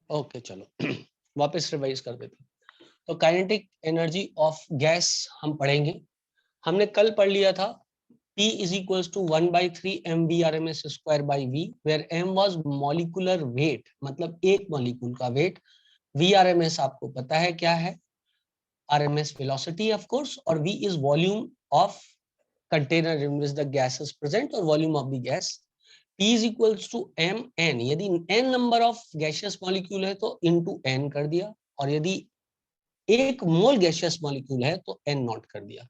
Okay चलो वापस revise कर देते हैं। तो काइनेटिक एनर्जी ऑफ गैस हम पढ़ेंगे। हमने कल पढ़ लिया था P is equals to 1/3 mvrms square by V, where m was molecular weight, मतलब एक मॉलिक्यूल का वेट। vrms आपको पता है क्या है, rms velocity of course, और V is volume of container in which the gas is present, or volume of the gas। P is equals to mn, यदि n number of gaseous molecule है तो into n कर दिया, और यदि एक मोल gaseous molecule है तो n नॉट कर दिया।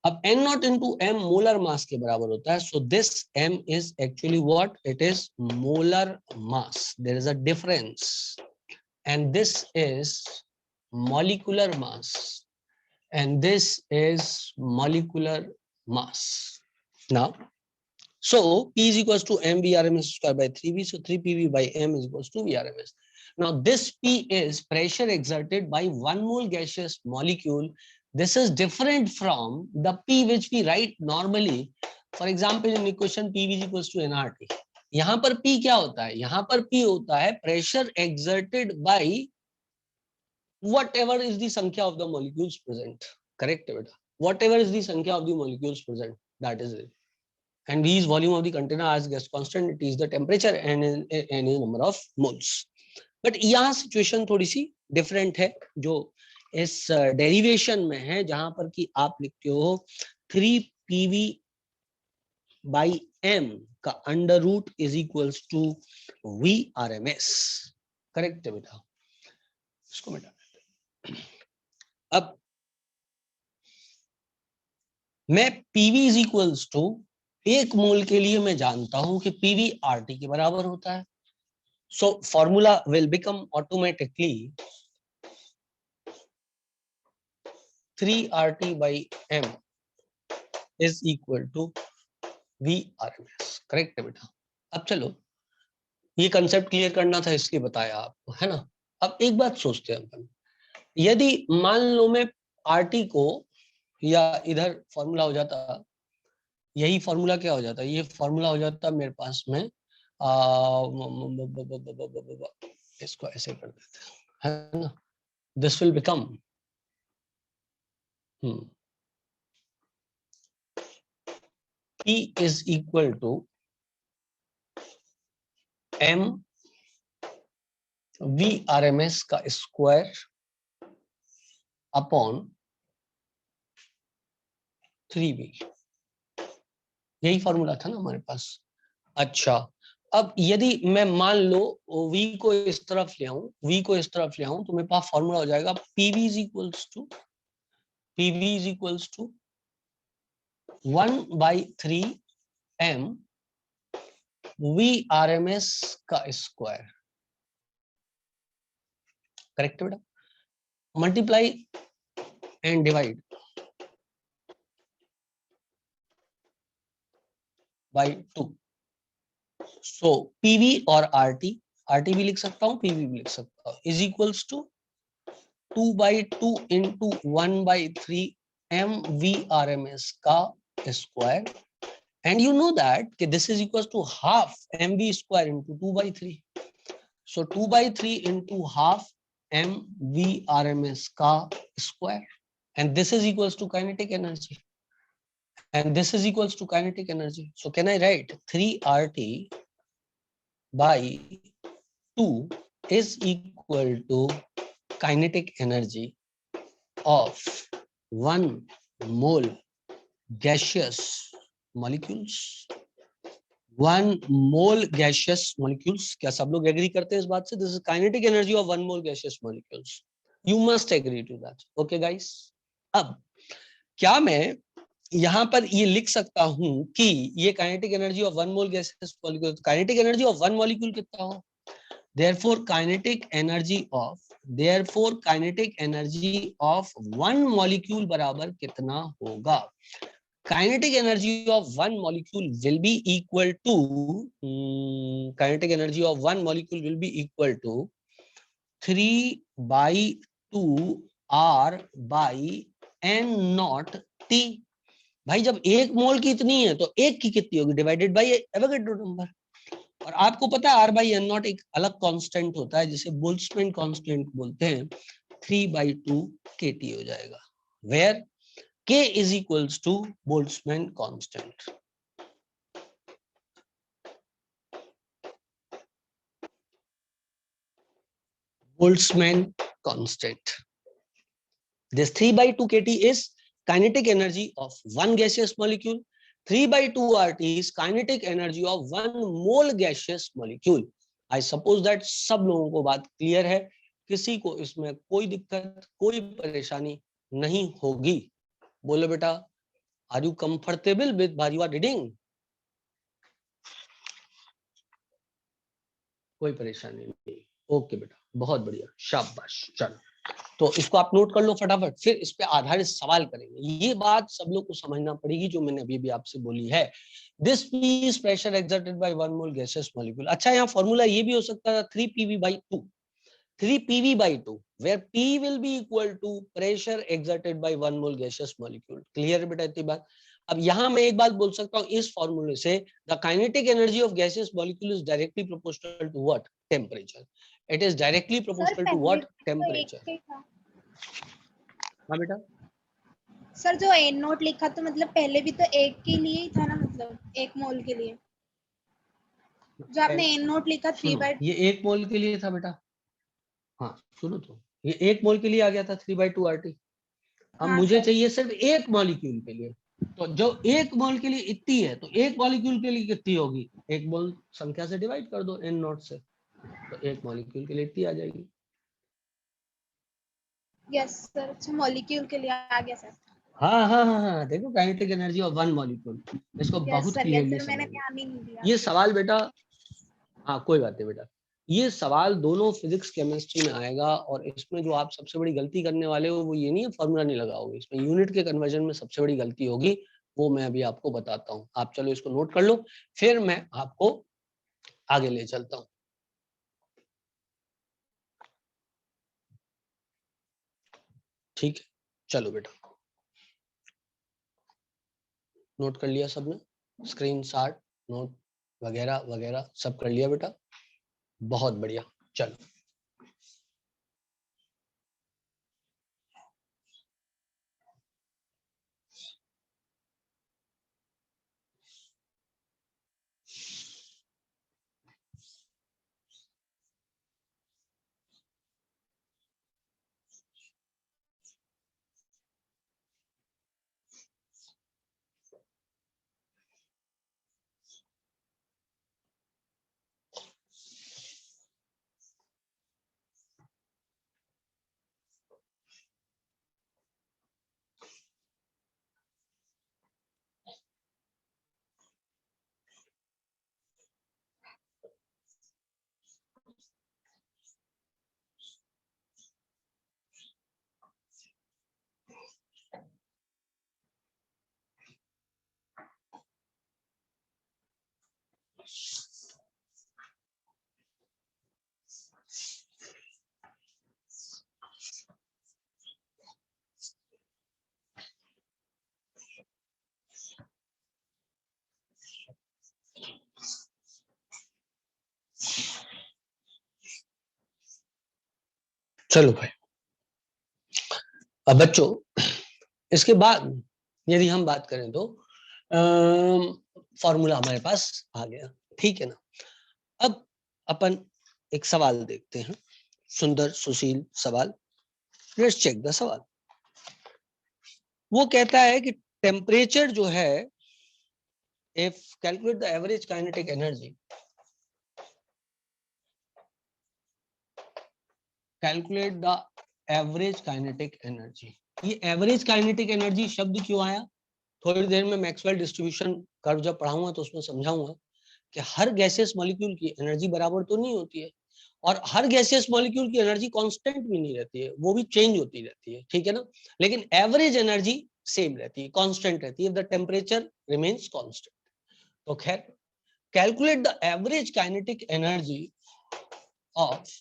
अब n not into m molar mass के बराबर होता है। So this m is actually what it is, molar mass. There is a difference, and this is molecular mass, and this is molecular mass. Now so P is equals to m vrms square by 3v, so 3pv by m is equals to vrms. Now this P is pressure exerted by 1 mole gaseous molecule. This is different from the P which we write normally. For example, in equation PV is equals to nRT. यहाँ पर P क्या होता है, यहाँ पर P होता है pressure exerted by whatever is the संख्या of the molecules present. Correct बेटा, whatever is the संख्या of the molecules present, that is it. And V is volume of the container as gas constant, it is the temperature and any number of moles. But यहाँ situation थोड़ी सी different है जो इस derivation में है, जहां पर कि आप लिखते हो 3pv by m का under root is equals to V R M S. Correct है बेटा, इसको मिटा देते। अब मैं pv इज इक्वल्स टू, एक मोल के लिए मैं जानता हूं कि pv RT के बराबर होता है। So formula will become automatically 3RT by m is equal to VRMS। Correct है बेटा। अब चलो ये कंसेप्ट क्लियर करना था इसलिए बताया आपको, है ना। अब एक बात सोचते हैं अपन, यदि मान लो मैं RT को, या इधर फॉर्मूला हो जाता, यही फॉर्मूला क्या हो जाता, ये फॉर्मूला हो जाता मेरे पास में इसको ऐसे कर देते हैं, है ना। This will become P is equal to m VRMS का स्क्वायर अपॉन 3v। यही फॉर्मूला था ना हमारे पास। अच्छा, अब यदि मैं मान लो v को इस तरफ ले आऊं, v को इस तरफ ले आऊं, तो मेरे पास फॉर्मूला हो जाएगा pv is equals to 1/3 m VRMS का स्क्वायर। करेक्ट बेटा, multiply and divide by 2। So PV और RT भी लिख सकता हूँ, PV भी लिख सकता हूँ, is equals to 2/2 into 1/3 MVRMS का square, and you know that कि this is equals to half MV square into 2/3। So 2/3 into half MVRMS का square, and this is equals to kinetic energy, and this is equals to kinetic energy. So can I write 3RT by 2 is equal to kinetic energy of 1 mole gaseous molecules, 1 mole gaseous molecules। क्या सब लोग agree करते हैं इस बात से? This is kinetic energy of 1 mole gaseous molecules। You must agree to that. Okay guys, अब क्या मैं यहाँ पर ये लिख सकता हूं कि ये kinetic energy of 1 mole gaseous molecule, kinetic energy of 1 molecule कितना हो, therefore kinetic energy of 1 molecule बराबर कितना होगा। Kinetic energy of 1 molecule will be equal to, kinetic energy of 1 molecule will be equal to 3/2 R by n not T। भाई जब एक मोल की इतनी है तो एक की कितनी होगी, डिवाइडेड बाय एवोगाड्रो नंबर। और आपको पता है R/N0 एक अलग कांस्टेंट होता है जिसे बोल्ट्जमैन कांस्टेंट बोलते हैं, 3/2 kT हो जाएगा, where K is equals to Boltzmann constant. Boltzmann constant. This 3/2 kT is kinetic energy of one gaseous molecule. 3/2 RT is kinetic energy of 1 mole gaseous molecule. I suppose that सब लोगों को बात clear है, किसी को इसमें कोई दिक्कत, कोई परेशानी नहीं होगी। बोलो बेटा, are you comfortable with what you are reading? कोई परेशानी नहीं। ओके बेटा, बहुत बढ़िया, शाबाश। चलो, तो इसको आप नोट कर लो फटाफट, फिर इस पे आधारित सवाल करेंगे। ये बात सब लोग को समझना पड़ेगी जो मैंने अभी भी आपसे बोली है। This P is pressure exerted by 1 mole gaseous molecule। अच्छा, यहाँ फॉर्मूला ये भी हो सकता था 3PV/2, 3PV/2, where P will be equal to pressure exerted by 1 mole gaseous molecule। Clear है बेटा इतनी बात? अब यहाँ मैं एक बात बोल सकता हूँ इस फॉर्मूले से, the kinetic energy of gaseous molecule is directly proportional to what? Temperature. It is directly proportional to what? Temperature. हाँ बेटा, सर जो एन नोट लिखा तो मतलब पहले भी तो एक के लिए ही था ना, मतलब 1 मोल के लिए। जो आपने एन नोट लिखा 3/2, ये 1 मोल के लिए था बेटा। हाँ सुनो, तो ये 1 मोल के लिए आ गया था 3/2 RT। अब हाँ मुझे सर। चाहिए सिर्फ 1 मॉलिक्यूल के लिए, तो जो 1 मोल के लिए इतनी है, तो 1 मॉलिक्यूल के लिए कितनी होगी? 1 मोल संख्या से डिवाइड कर दो N नॉट से, तो 1 मॉलिक्यूल के लिए इतनी आ जाएगी। यस सर, अच्छा मॉलिक्यूल के लिए आ गया सर। हाँ हाँ हाँ हाँ, देखो काइनेटिक एनर्जी ऑफ 1 मॉलिक्यूल, इसको बहुत क्लियरली मैंने समझो। ध्यान ही नहीं दिया। ये सवाल बेटा, हाँ कोई बात नहीं बेटा, ये सवाल दोनों फिजिक्स केमिस्ट्री में आएगा, और इसमें जो आप सबसे बड़ी गलती करने वाले हो वो ये नहीं है फॉर्मूला नहीं लगाओगे, इसमें यूनिट के कन्वर्जन में सबसे बड़ी गलती होगी, वो मैं अभी आपको बताता हूँ। आप चलो इसको नोट कर लो, फिर मैं आपको आगे ले चलता हूँ। ठीक है, चलो बेटा, नोट कर लिया सबने? स्क्रीन शॉट, नोट वगैरह वगैरह सब कर लिया बेटा? बहुत बढ़िया। चलो, चलो भाई, अब बच्चों इसके बाद यदि हम बात करें तो फॉर्मूला हमारे पास आ गया, ठीक है ना। अब अपन एक सवाल देखते हैं, सुंदर सुशील सवाल। लेट्स चेक द सवाल। वो कहता है कि टेम्परेचर जो है, if calculate the average kinetic energy, calculate the average kinetic energy. ये एवरेज काइनेटिक एनर्जी शब्द क्यों आया? थोड़ी देर में मैक्सवेल डिस्ट्रीब्यूशन कर्व जब पढ़ाऊंगा तो उसमें समझाऊंगा कि हर गैसियस मॉलिक्यूल की एनर्जी बराबर तो नहीं होती है, और हर गैसियस मॉलिक्यूल की एनर्जी कांस्टेंट भी नहीं रहती है, वो भी चेंज होती रहती है, ठीक है ना। लेकिन एवरेज एनर्जी सेम रहती है, कांस्टेंट रहती है, द टेम्परेचर रिमेन्स कांस्टेंट। तो खैर, calculate the average kinetic energy of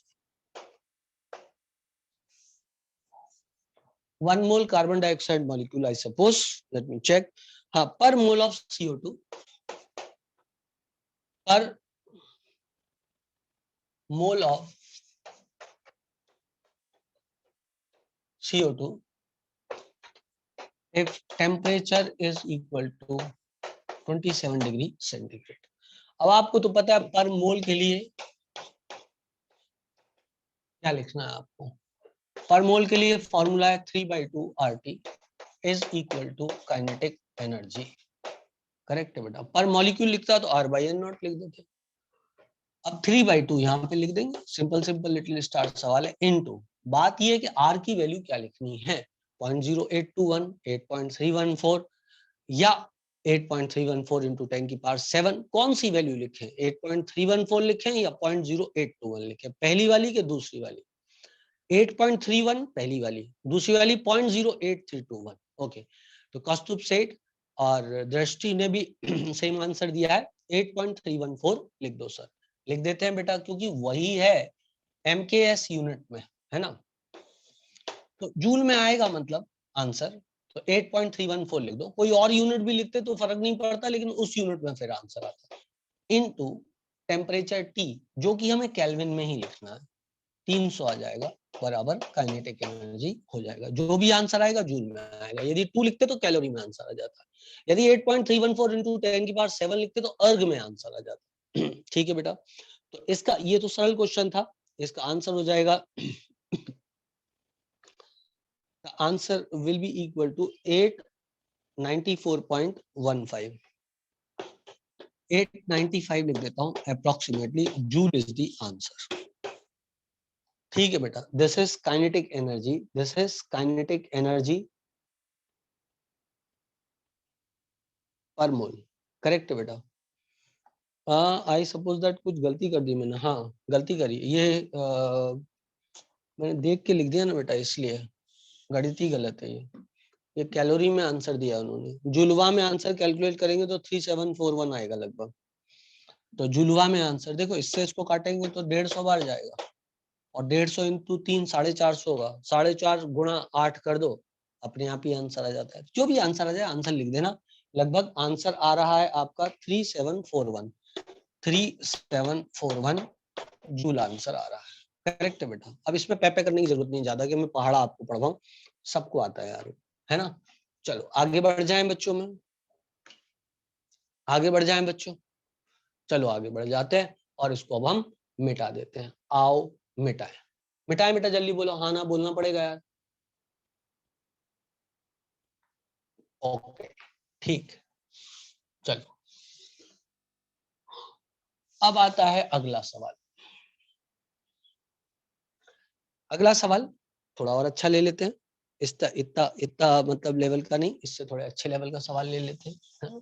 1 mole carbon dioxide molecule, I suppose, let me check, हाँ, per mole of CO2, per mole of CO2 if temperature is equal to 27 degree centigrade. अब आपको तो पता है पर मोल के लिए क्या लिखना है आपको। पर मोल के लिए फॉर्मूला है 3/2 RT is equal to kinetic energy. Correct है बेटा। पर मॉलिक्यूल लिखता तो R/N0 लिख देते। अब 3/2 यहाँ पे लिख देंगे, सिंपल सिंपल लिटिल स्टार सवाल है। इनटू बात ये है कि R की वैल्यू क्या लिखनी है, 0.0821, 8.314 या 8.314 इंटू 10 की पावर 7। कौन सी वैल्यू लिखें, 8.314 लिखें या 0.0821 लिखें, पहली वाली के दूसरी वाली। 8.31 पहली वाली, दूसरी वाली 0.08321। ओके, तो कौस्तुभ सेठ और दृष्टि ने भी सेम आंसर दिया है, 8.314 लिख दो सर। लिख देते हैं बेटा, क्योंकि वही है MKS यूनिट में, है ना, तो जूल में आएगा मतलब आंसर। तो 8.314 लिख दो, कोई और यूनिट भी लिखते तो फर्क नहीं पड़ता, लेकिन उस यूनिट में फिर आंसर आता है। इनटू टेम्परेचर T, जो कि हमें केल्विन में ही लिखना है, 300 आ जाएगा, बराबर काइनेटिक एनर्जी हो जाएगा। जो भी आंसर आएगा जूल में आएगा। यदि 2 लिखते तो कैलोरी में आंसर आ जाता है। यदि 8.314 इंटू 10 की पावर 7 लिखते तो अर्ग में आंसर आ जाता। ठीक है बेटा, तो इसका ये तो सरल क्वेश्चन था, इसका आंसर हो जाएगा answer will be equal to 894.15। 895 लिख देता हूं approximately, joule is the answer. ठीक है बेटा, this is kinetic energy, this is kinetic energy per mole. Correct है बेटा। आई सपोज दैट कुछ गलती कर दी मैंने, हाँ गलती करी, ये मैंने देख के लिख दिया ना बेटा, इसलिए गणित गलत है ये कैलोरी में आंसर दिया उन्होंने। जुलवा में आंसर कैलकुलेट करेंगे तो 3741 आएगा लगभग। तो जुलवा में आंसर देखो, इससे इसको काटेंगे तो 150 बार जाएगा, और 150 इंटू 3 450 होगा, 4.5 गुणा 8 कर दो, अपने आप ही आंसर आ जाता है। जो भी आंसर आ जाए आंसर लिख देना। लगभग आंसर आ रहा है आपका 3741 जूल आंसर आ रहा है। करेक्ट है बेटा। अब इसमें पैपे करने की जरूरत नहीं ज्यादा कि मैं पहाड़ा आपको पढ़वाऊं, सबको आता है यार, है ना। चलो आगे बढ़ जाएं बच्चों में, आगे बढ़ जाएं बच्चों, चलो आगे बढ़ जाते हैं और इसको अब हम मिटा देते हैं। आओ मिटाएं, मिटाएं बेटा जल्दी बोलो, हाँ ना बोलना पड़ेगा यार। ओके ठीक, चलो अब आता है अगला सवाल। अगला सवाल थोड़ा और अच्छा ले लेते हैं, इतना इतना इतना मतलब लेवल का नहीं, इससे थोड़े अच्छे लेवल का सवाल ले लेते हैं।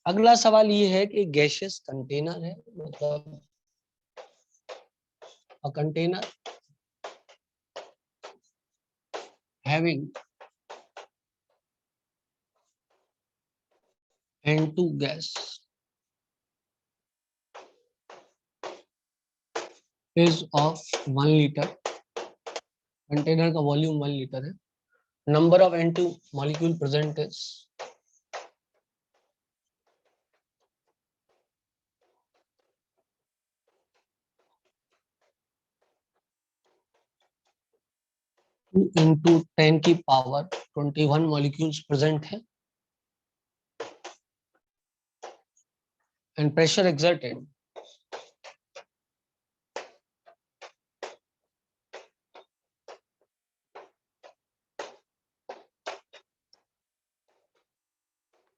अगला सवाल ये है कि गैसियस कंटेनर है, मतलब a container having N2 gas is of 1 liter, container का वॉल्यूम 1 लीटर है, number of N2 molecule present is into 10 की पावर 21 मॉलिक्यूल्स प्रेजेंट है, and pressure exerted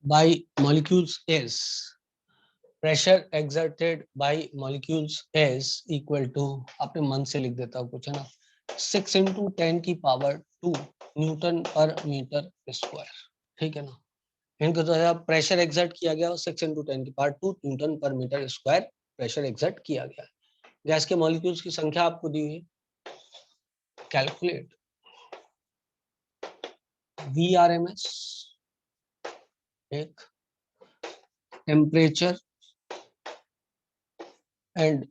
by molecules is, pressure exerted by molecules is equal to, अपने मन से लिख देता हूँ कुछ, है ना, 6 इंटू 10 की पावर 2 न्यूटन पर मीटर स्क्वायर। ठीक है ना, इनको तो प्रेशर एक्सर्ट किया गया 6 इंटू 10 की पावर 2 न्यूटन पर मीटर स्क्वायर प्रेशर एक्सर्ट किया गया। गैस के मॉलिक्यूल्स की संख्या आपको दी हुई है, कैलकुलेट VRMS, एक temperature, and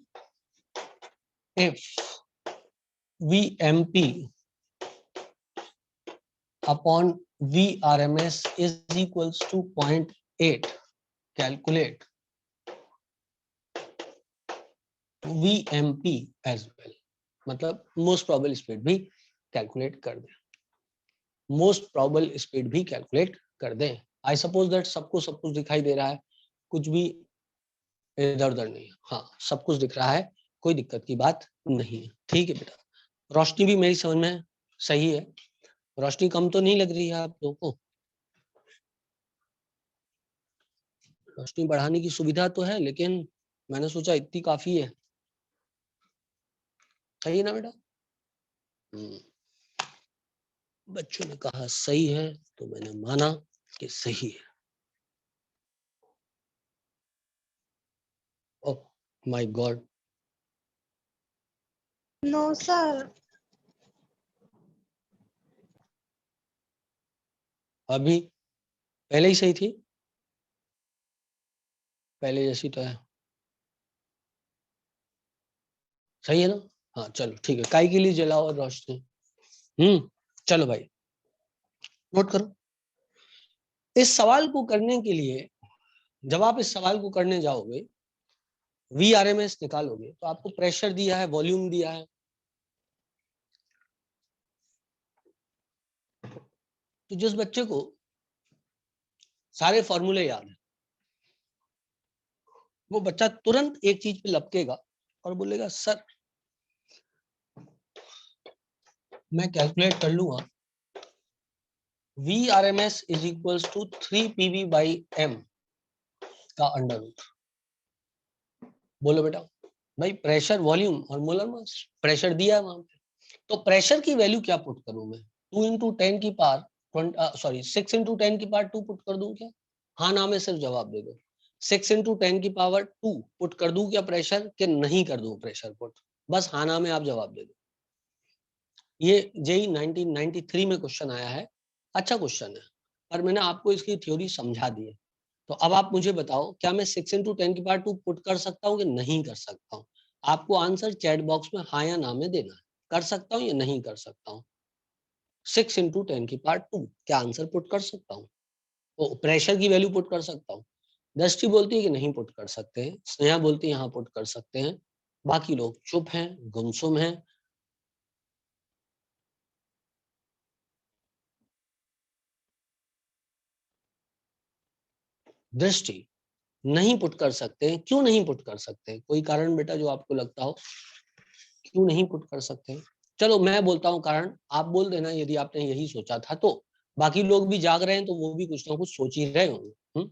if VMP upon VRMS is equals to 0.8. Calculate VMP as well. मतलब मोस्ट प्रोबेबल स्पीड भी कैलकुलेट कर दें, मोस्ट प्रोबेबल स्पीड भी कैलकुलेट कर दें. आई सपोज दैट सबको सब कुछ दिखाई दे रहा है, कुछ भी इधर उधर नहीं. हाँ, सब कुछ दिख रहा है, कोई दिक्कत की बात नहीं है. ठीक है बेटा, रोशनी भी मेरी समझ में सही है, रोशनी कम तो नहीं लग रही है आप लोगों को? रोशनी बढ़ाने की सुविधा तो है, लेकिन मैंने सोचा इतनी काफी है. सही है ना बेटा? बच्चों ने कहा सही है तो मैंने माना कि सही है. Oh my God, no sir. अभी पहले ही सही थी, पहले जैसी तो है. सही है ना? हाँ चलो ठीक है, काय के लिए जलाओ रोशनी. चलो भाई नोट करो. इस सवाल को करने के लिए, जब आप इस सवाल को करने जाओगे, VRMS निकालोगे, तो आपको प्रेशर दिया है, वॉल्यूम दिया है. तो जिस बच्चे को सारे फॉर्मूले याद है, वो बच्चा तुरंत एक चीज पे लपकेगा और बोलेगा सर मैं कैलकुलेट कर लूंगा, VRMS is equals to 3PV/m का अंडर रूट. बोलो बेटा. भाई प्रेशर, वॉल्यूम और मोलर मास, प्रेशर दिया है वहां पे, तो प्रेशर की वैल्यू क्या पुट करूं मैं? 2 × 10 की पावर 6 × 10 की पावर 2 पुट कर दूं क्या? हाँ ना में सिर्फ जवाब दे दो. 6 × 10 की पावर 2 पुट कर दूं क्या प्रेशर, कि नहीं कर दूं प्रेशर पुट? बस हाँ ना में आप जवाब दे दो. ये जेई 1993 में क्वेश्चन आया है, अच्छा क्वेश्चन है, पर मैंने आपको इसकी थ्योरी समझा दी है. तो अब आप मुझे बताओ, क्या मैं 6 × 10 की पावर 2 पुट कर सकता हूँ कि नहीं कर सकता हूँ? आपको आंसर चैट बॉक्स में हाँ या ना में देना है. कर सकता हूँ या नहीं कर सकता हूँ? 6 × 10 की पावर 2 क्या आंसर पुट कर सकता हूँ? तो प्रेशर की वैल्यू पुट कर सकता हूँ. दृष्टि बोलती है कि नहीं पुट कर सकते हैं, स्नेहा बोलती है हाँ पुट कर सकते हैं, बाकी लोग चुप हैं, गुमसुम हैं. दृष्टि नहीं पुट कर सकते हैं. क्यों नहीं पुट कर सकते? कोई कारण बेटा जो आपको लगता हो क्यों नहीं पुट कर सकते? चलो मैं बोलता हूँ कारण, आप बोल देना यदि आपने यही सोचा था तो. बाकी लोग भी जाग रहे हैं तो वो भी कुछ ना कुछ सोच ही रहे होंगे.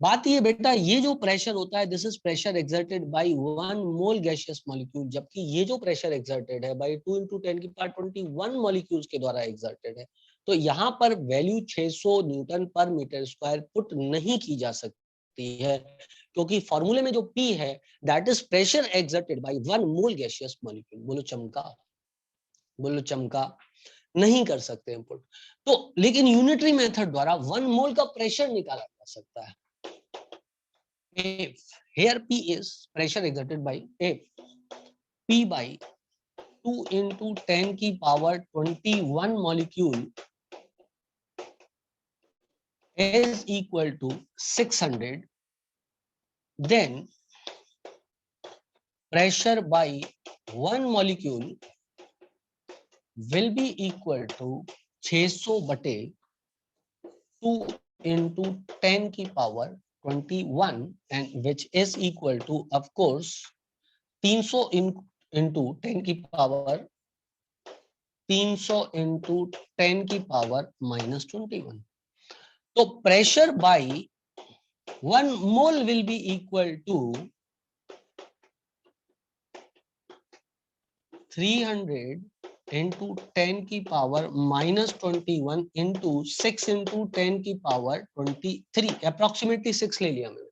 बात ये बेटा, ये जो प्रेशर होता है, this is pressure exerted bye 1 mole gaseous molecule, जबकि ये जो प्रेशर एक्सर्टेड है बाय 2 × 10 की पावर 21 मॉलिक्यूल्स के द्वारा एक्सर्टेड है. तो यहाँ पर वैल्यू 600 न्यूटन पर मीटर स्क्वायर पुट नहीं की जा सकती है, क्योंकि फॉर्मूले में जो P है that is pressure exerted bye 1 mole gaseous molecule. बोलो चमका, बोलो चमका. नहीं कर सकते हैं पुट. तो लेकिन यूनिटरी मेथड द्वारा 1 मोल का प्रेशर निकाला जा सकता है. If here P is pressure exerted by if P by 2 × 10 की power 21 molecule is equal to 600, then pressure by 1 molecule will be equal to 600 बटे 2 × 10 की power 21 and which is equal to of course 300 into 10 की power 300 into 10 की power -21. तो pressure by 1 mole will be equal to 300 into 10 की power -21 into 6 into 10 की power 23. Approximately 6 ले लिया मैंने,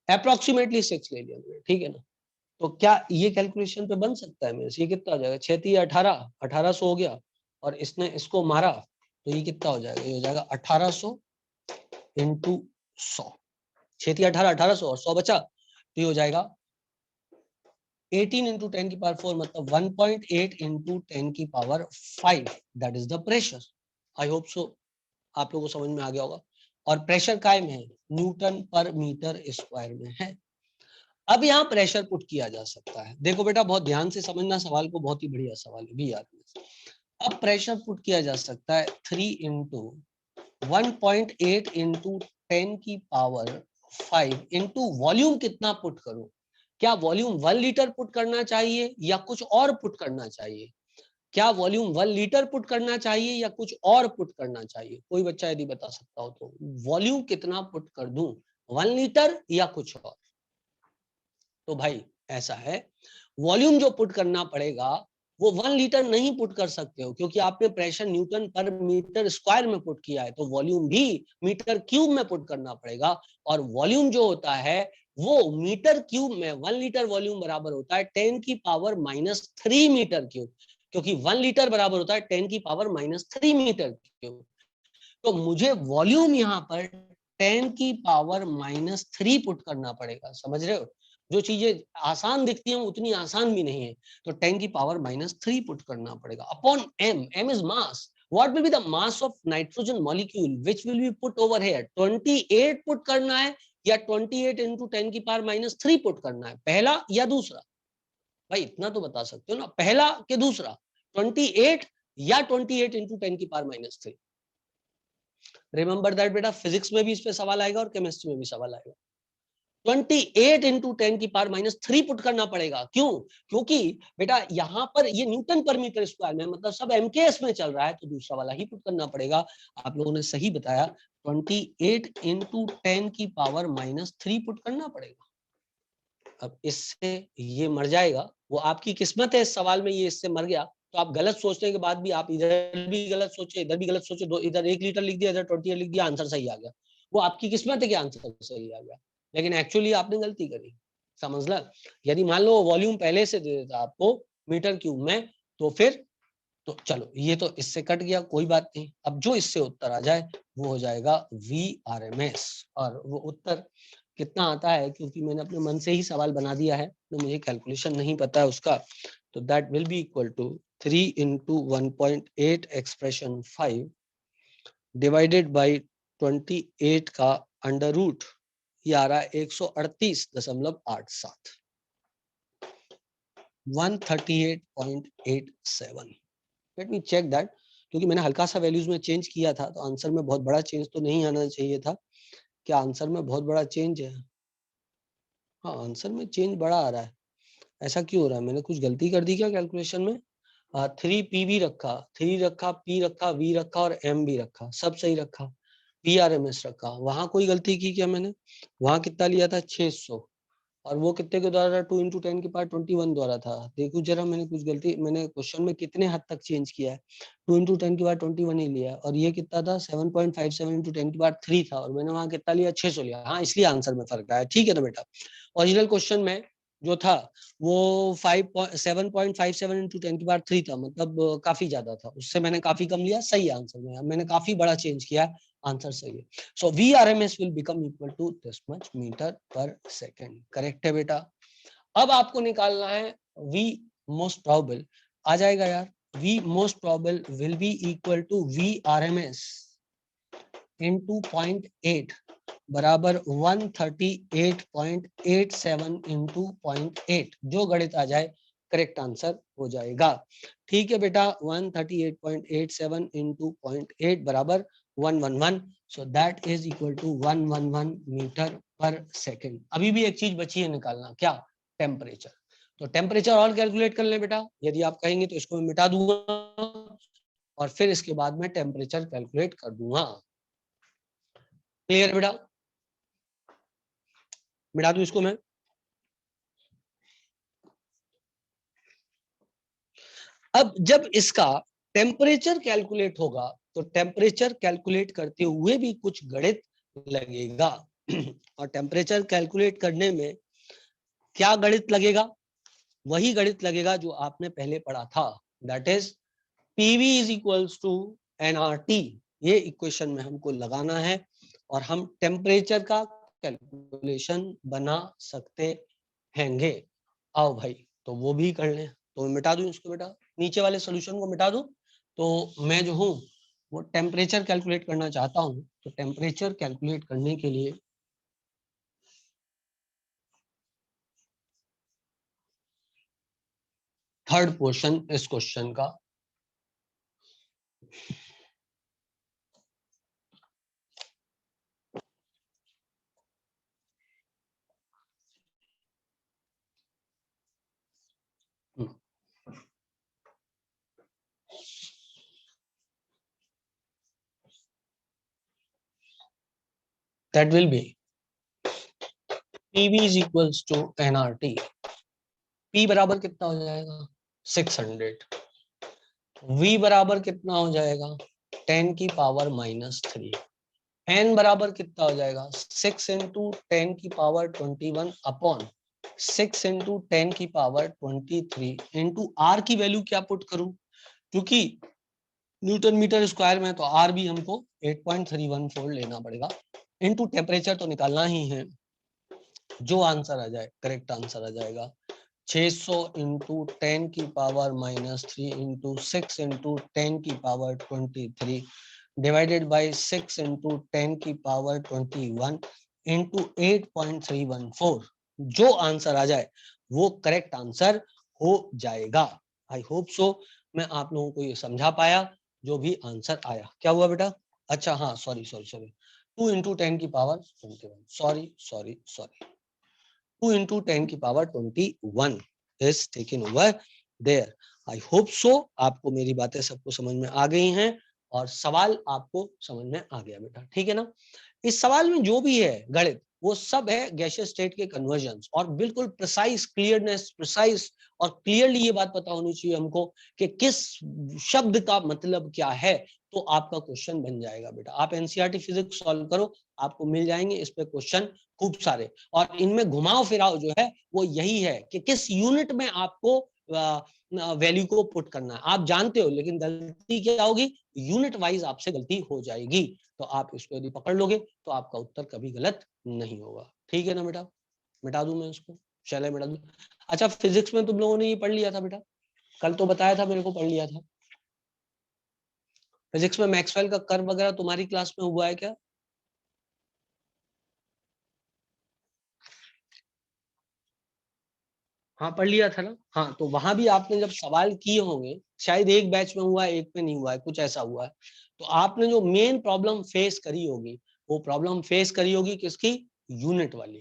अप्रोक्सीमेटली 6 ले लिया मैंने. ठीक है ना? तो क्या ये कैलकुलेशन पे बन सकता है मेरे से? ये कितना हो जाएगा? 6 × 18 1800 हो गया, और इसने इसको मारा तो ये कितना हो जाएगा? ये हो जाएगा 1800 into 100. 6 × 18 1800 और 100 बचा, तो ये हो जाएगा 18 into 10 की पावर 4, मतलब 1.8 into 10 की power 5. That is the pressure. I hope so आप लोगों को समझ में आ गया होगा। और प्रेशर कायम है, न्यूटन पर मीटर स्क्वायर में है। अब यहाँ प्रेशर पुट किया जा सकता है। देखो बेटा बहुत ध्यान से समझना सवाल को, बहुत ही बढ़िया सवाल है भी याद में। अब प्रेशर पुट किया जा सकता है 3 इंटू 1.8 इंटू 10 की पावर 5 इंटू वॉल्यूम कितना पुट करूं? क्या वॉल्यूम 1 लीटर पुट करना चाहिए या कुछ और पुट करना चाहिए? क्या वॉल्यूम 1 लीटर पुट करना चाहिए या कुछ और पुट करना चाहिए? कोई बच्चा यदि बता सकता हो तो वॉल्यूम कितना पुट कर दूं, 1 लीटर या कुछ और? तो भाई ऐसा है, वॉल्यूम जो पुट करना पड़ेगा वो 1 लीटर नहीं पुट कर सकते हो, क्योंकि आपने प्रेशर न्यूटन पर मीटर स्क्वायर में पुट किया है, तो वॉल्यूम भी मीटर क्यूब में पुट करना पड़ेगा। और वॉल्यूम जो होता है वो मीटर क्यूब में 1 लीटर वॉल्यूम बराबर होता है 10 की पावर -3 मीटर क्यूब, क्योंकि 1 लीटर बराबर होता है 10 की पावर -3 मीटर क्यूब। तो मुझे वॉल्यूम यहाँ पर 10 की पावर -3 पुट करना पड़ेगा। समझ रहे हो, जो चीजें आसान दिखती हैं उतनी आसान भी नहीं है। तो 10 की पावर -3 पुट करना पड़ेगा upon m। m is mass. What will be the mass of nitrogen molecule which will be put over here? 28 put करना है या 28 into 10 की पावर -3 पुट करना है, पहला या दूसरा? भाई इतना तो बता सकते हो ना, पहला कि दूसरा, 28 या 28 into 10 की पावर -3? रिमेंबर दैट बेटा, फिजिक्स में भी इस पे सवाल आएगा और केमिस्ट्री में भी सवाल आएगा। 28 इंटू 10 की पावर -3 पुट करना पड़ेगा। क्यों? क्योंकि बेटा यहाँ पर ये न्यूटन पर मीटर स्क्वायर में, मतलब सब एमकेएस में चल रहा है, तो दूसरा वाला ही पुट करना पड़ेगा। आप लोगों ने सही बताया, 28 इंटू 10 की पावर -3 पुट करना पड़ेगा। अब इससे ये मर जाएगा, वो आपकी किस्मत है इस सवाल में, ये इससे मर गया तो आप गलत सोचने के बाद भी आप इधर भी गलत सोचे, इधर भी गलत सोचे, दो इधर 1 लीटर लिख दिया, इधर 28 लिख दिया, आंसर सही आ गया। वो आपकी किस्मत है कि आंसर सही आ गया, लेकिन एक्चुअली आपने गलती करी। समझ ला, यदि मान लो वॉल्यूम पहले से दे देता आपको मीटर क्यूब में, तो फिर तो चलो ये तो इससे कट गया, कोई बात नहीं। अब जो इससे उत्तर आ जाए वो हो जाएगा VRMS। और वो उत्तर कितना आता है, क्योंकि मैंने अपने मन से ही सवाल बना दिया है तो मुझे कैलकुलेशन नहीं पता है उसका, तो that will be equal to 3 into 1.8 expression 5 divided by 28 का अंडर रूट, ये आ रहा है 138.87, 138.87। लेट मी चेक दैट, क्योंकि मैंने हल्का सा वैल्यूज में चेंज किया था, तो आंसर में बहुत बड़ा चेंज तो नहीं आना चाहिए था। क्या आंसर में बहुत बड़ा चेंज है? हाँ, आंसर में चेंज बड़ा आ रहा है। ऐसा क्यों हो रहा है? मैंने कुछ गलती कर दी क्या कैलकुलेशन में? 3P भी रखा, 3 रखा, P रखा, V रखा और M भी रखा, सब सही रखा। PRMS रखा, वहां कोई गलती की क्या मैंने? वहां कितना लिया था? 600, और वो कितने के द्वारा था? 2 इंटू 10 की पावर 21 द्वारा था। देखो जरा, मैंने कुछ गलती, मैंने क्वेश्चन में कितने हद तक चेंज किया है? 2 इंटू 10 की पावर 21 ही लिया है, और ये कितना था? 7.57 इंटू 10 की पावर 3 था, और मैंने वहां कितना लिया? 600 लिया। हाँ, इसलिए आंसर में फर्क आया। ठीक है ना बेटा, ओरिजिनल क्वेश्चन में जो था वो 7.57 इंटू 10 की पावर 3 था, मतलब काफी ज्यादा था, उससे मैंने काफी कम लिया। सही आंसर में मैंने काफी बड़ा चेंज किया, आंसर सही है। So VRMS will become equal to this much meter per second. Correct है बेटा। अब आपको निकालना है V most probable, आ जाएगा यार। V most probable will be equal to VRMS into 0.8 बराबर 138.87 into 0.8, जो गणित आ जाए करेक्ट आंसर हो जाएगा। ठीक है बेटा, 138.87 into 0.8 बराबर 111, so that is equal to 111 metre पर सेकेंड। अभी भी एक चीज बची है निकालना, क्या? टेम्परेचर। तो टेम्परेचर और कैलकुलेट कर ले बेटा, यदि आप कहेंगे तो इसको मैं मिटा दूंगा और फिर इसके बाद में टेम्परेचर कैलकुलेट कर दूंगा। क्लियर बेटा? मिटा दूं इसको मैं? अब जब इसका टेम्परेचर कैलकुलेट होगा तो टेम्परेचर कैलकुलेट करते हुए भी कुछ गणित लगेगा। और टेम्परेचर कैलकुलेट करने में क्या गणित लगेगा? वही गणित लगेगा जो आपने पहले पढ़ा था, that is PV is equals to nRT। ये इक्वेशन में हमको लगाना है और हम टेम्परेचर का कैलकुलेशन बना सकते हैंगे। आओ भाई, तो वो भी कर लें। तो मिटा दूं इसको बेटा, नीचे वाले सॉल्यूशन को मिटा दूं, तो मैं जो हूं वो टेम्परेचर कैलकुलेट करना चाहता हूं, तो टेम्परेचर कैलकुलेट करने के लिए थर्ड पोर्शन इस क्वेश्चन का, that will be PV is equals to nRT। P बराबर कितना हो जाएगा 600, V बराबर कितना हो जाएगा 10 की पावर -3, N बराबर कितना हो जाएगा 6 इंटू 10 की पावर 21 अपॉन 6 इंटू 10 की पावर 23 इंटू R की वैल्यू क्या पुट करूं, क्योंकि न्यूटन मीटर स्क्वायर में, तो R भी हमको 8.314 लेना पड़ेगा, इनटू टेम्परेचर तो निकालना ही है। जो आंसर आ जाए करेक्ट आंसर आ जाएगा 600 इंटू 10 की पावर -3 इंटू 6 इंटू 10 की पावर 23 डिवाइडेड बाय 6 इंटू 10 की पावर 21 इंटू 8.314। जो आंसर आ जाए वो करेक्ट आंसर हो जाएगा। आई होप सो मैं आप लोगों को ये समझा पाया। जो भी आंसर आया, क्या हुआ बेटा, अच्छा हाँ सॉरी 2 इंटू 10 की पावर 21, सॉरी 2 into 10 की power 21 is taken over there। I hope so आपको मेरी बातें सबको समझ में आ गई हैं और सवाल आपको समझ में आ गया बेटा, ठीक है ना। इस सवाल में जो भी है गणित वो सब है गैसियस स्टेट के कन्वर्जन्स, और बिल्कुल प्रिसाइज क्लियरनेस, प्रिसाइज और क्लियरली ये बात पता होनी चाहिए हमको कि किस शब्द का मतलब क्या है, तो आपका क्वेश्चन बन जाएगा बेटा। आप एनसीईआरटी फिजिक्स सॉल्व करो, आपको मिल जाएंगे इस पे क्वेश्चन खूब सारे, और इनमें घुमाव फिराव जो है वो यही है कि किस यूनिट में आपको वैल्यू को पुट करना है। आप जानते हो, लेकिन गलती क्या होगी, यूनिट वाइज आपसे गलती हो जाएगी। तो आप इसको यदि पकड़ लोगे तो आपका उत्तर कभी गलत नहीं होगा, ठीक है ना बेटा। मिटा दूं मैं इसको, चले मिटा दूं। अच्छा फिजिक्स में तुम लोगों ने ये पढ़ लिया था बेटा, कल तो बताया था मेरे को, पढ़ लिया था। फिजिक्स में मैक्सवेल का कर्व वगैरह तुम्हारी क्लास में हुआ है क्या? हाँ पढ़ लिया था ना। हाँ तो वहां भी आपने जब सवाल किए होंगे, शायद एक बैच में हुआ है एक में नहीं हुआ है, कुछ ऐसा हुआ है, तो आपने जो मेन प्रॉब्लम फेस करी होगी वो प्रॉब्लम फेस करी होगी किसकी, यूनिट वाली,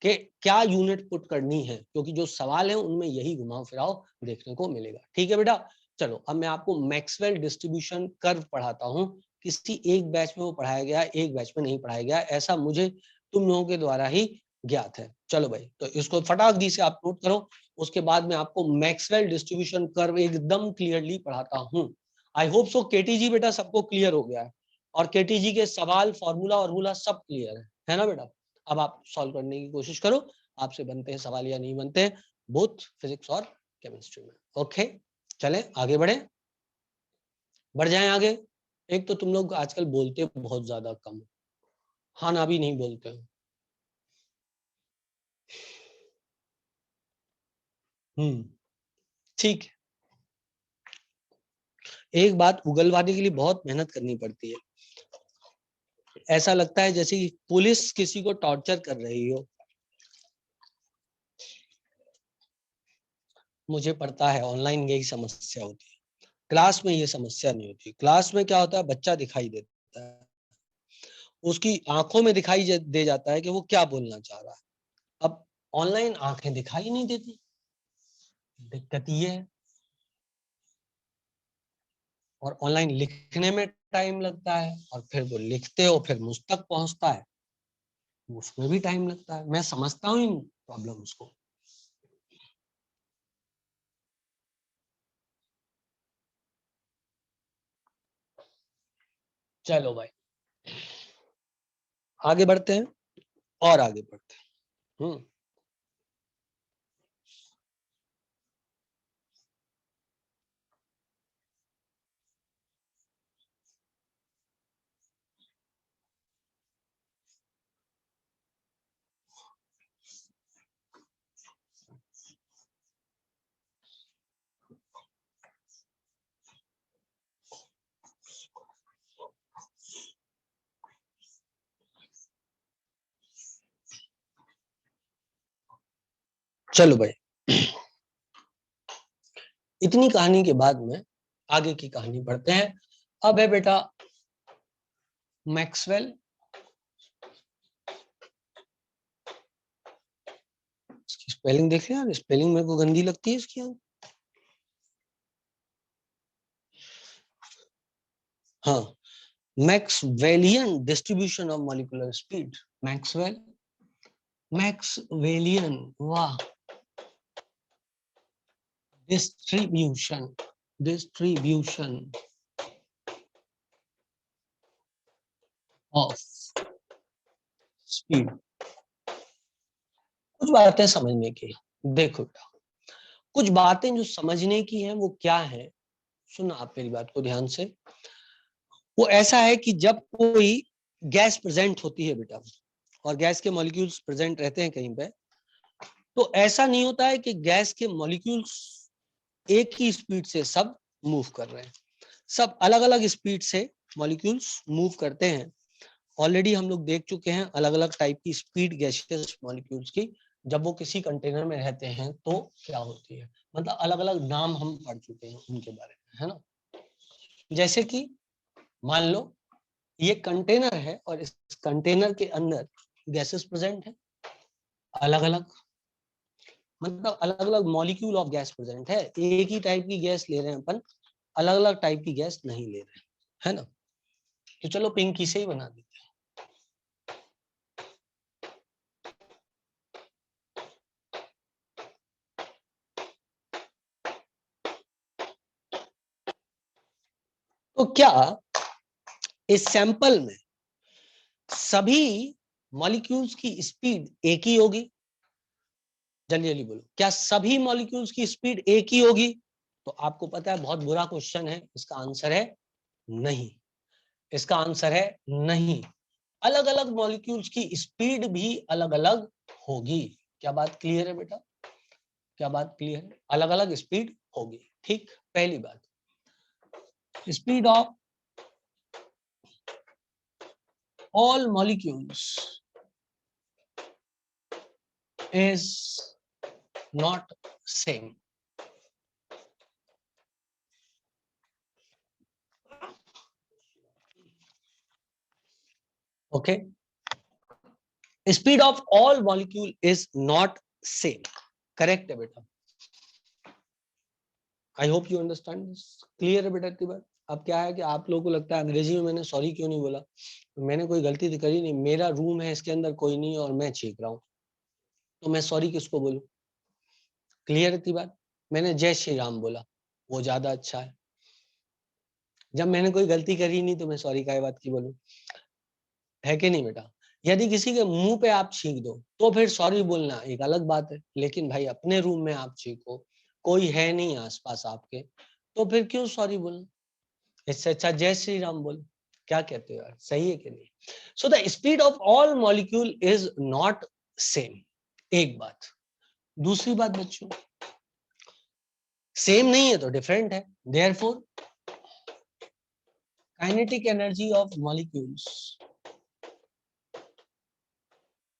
कि क्या यूनिट पुट करनी है, क्योंकि जो सवाल है उनमें यही घुमाव फिराव देखने को मिलेगा, ठीक है बेटा। चलो अब मैं आपको मैक्सवेल डिस्ट्रीब्यूशन कर्व पढ़ाता हूँ। किसी एक बैच में वो पढ़ाया गया, एक बैच में नहीं पढ़ाया गया, ऐसा मुझे तुम लोगों के द्वारा ही ज्ञात है। चलो भाई तो इसको फटाक दी से आप नोट करो, उसके बाद मैं आपको मैक्सवेल डिस्ट्रीब्यूशन कर्व एकदम क्लियरली पढ़ाता हूं। आई होप सो केटीजी बेटा सबको क्लियर हो गया है, और केटीजी के सवाल फॉर्मूला और सब क्लियर है ना बेटा। अब आप सॉल्व करने की कोशिश करो, आपसे बनते हैं सवाल या नहीं बनते हैं, बोथ फिजिक्स और केमिस्ट्री में। ओके चलें आगे बढ़ जाएं आगे। एक तो तुम लोग आजकल बोलते बहुत ज्यादा कम, हाँ ना भी नहीं बोलते हो। ठीक है। एक बात उगलवाने के लिए बहुत मेहनत करनी पड़ती है, ऐसा लगता है जैसे पुलिस किसी को टॉर्चर कर रही हो। मुझे पड़ता है ऑनलाइन यही समस्या होती है, क्लास में ये समस्या नहीं होती। क्लास में क्या होता है, बच्चा दिखाई देता है, उसकी आंखों में दिखाई दे जाता है कि वो क्या बोलना चाह रहा है। अब ऑनलाइन आंखें दिखाई नहीं देती, दिक्कत ये है। और ऑनलाइन लिखने में टाइम लगता है, और फिर वो लिखते हो फिर मुझ तक पहुंचता है, उसमें भी टाइम लगता है। मैं समझता हूँ इन प्रॉब्लम्स को। चलो भाई आगे बढ़ते हैं, और आगे बढ़ते हैं। चलो भाई, इतनी कहानी के बाद में आगे की कहानी पढ़ते हैं। अब है बेटा मैक्सवेल, इसकी स्पेलिंग देख लिया, स्पेलिंग मेरे को गंदी लगती है इसकी। हाँ, मैक्सवेलियन डिस्ट्रीब्यूशन ऑफ मॉलिक्यूलर स्पीड। मैक्सवेलियन, वाह, डिस्ट्रीब्यूशन ऑफ स्पीड। कुछ बातें समझने की, देखो कुछ बातें जो समझने की हैं वो क्या है, सुना आप मेरी बात को ध्यान से। वो ऐसा है कि जब कोई गैस प्रेजेंट होती है बेटा, और गैस के मॉलिक्यूल्स प्रेजेंट रहते हैं कहीं पे, तो ऐसा नहीं होता है कि गैस के मॉलिक्यूल्स एक ही स्पीड से सब मूव कर रहे हैं। सब अलग अलग स्पीड से मॉलिक्यूल्स मूव करते हैं। ऑलरेडी हम लोग देख चुके हैं अलग अलग टाइप की स्पीड गैसियस मॉलिक्यूल्स की, जब वो किसी कंटेनर में रहते हैं तो क्या होती है, मतलब अलग अलग नाम हम पढ़ चुके हैं उनके बारे में, है ना। जैसे कि मान लो ये कंटेनर है और इस कंटेनर के अंदर गैसेस प्रेजेंट है, अलग अलग, मतलब अलग अलग मॉलिक्यूल ऑफ गैस प्रेजेंट है। एक ही टाइप की गैस ले रहे हैं अपन, अलग अलग टाइप की गैस नहीं ले रहे हैं, है ना। तो चलो पिंकी से ही बना देते हैं। तो क्या इस सैंपल में सभी मॉलिक्यूल्स की स्पीड एक ही होगी? जल्दी जल्दी बोलो, क्या सभी मॉलिक्यूल्स की स्पीड एक ही होगी? तो आपको पता है बहुत बुरा क्वेश्चन है, इसका आंसर है नहीं। इसका आंसर है नहीं। अलग अलग मॉलिक्यूल्स की स्पीड भी अलग अलग होगी। क्या बात क्लियर है बेटा? क्या बात क्लियर है? अलग अलग स्पीड होगी। ठीक, पहली बात, speed of all molecules is not same. Okay, speed of all molecule is not same, correct है बेटा। I hope you understand this. Clear है बेटा इतनी बात? अब क्या है कि आप लोगों को लगता है अंग्रेजी में मैंने सॉरी क्यों नहीं बोला, मैंने कोई गलती तो करी नहीं, मेरा रूम है, इसके अंदर कोई नहीं और मैं चीख रहा हूँ, तो मैं सॉरी किसको बोलूं? क्लियर इतनी बात? मैंने जय श्री राम बोला, वो ज्यादा अच्छा है। जब मैंने कोई गलती करी नहीं तो मैं सॉरी काय बात की बोलूं, है कि नहीं बेटा? यदि किसी के मुंह पे आप छींक दो तो फिर सॉरी बोलना एक अलग बात है, लेकिन भाई अपने रूम में आप छींको, कोई है नहीं आसपास आपके, तो फिर क्यों सॉरी बोलना? इससे अच्छा जय श्री राम बोल। क्या कहते हो यार, सही है कि नहीं? So the speed of all molecule is not same, एक बात। दूसरी बात बच्चों, सेम नहीं है तो डिफरेंट है, therefore kinetic energy of molecules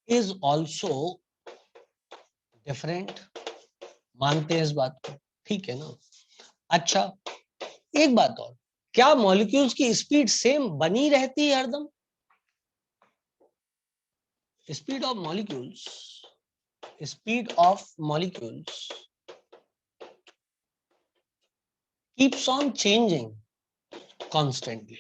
is also different. मानते हैं इस बात को, ठीक है ना? अच्छा, एक बात और, क्या मॉलिक्यूल्स की स्पीड सेम बनी रहती है हरदम? Speed of molecules keeps on changing constantly,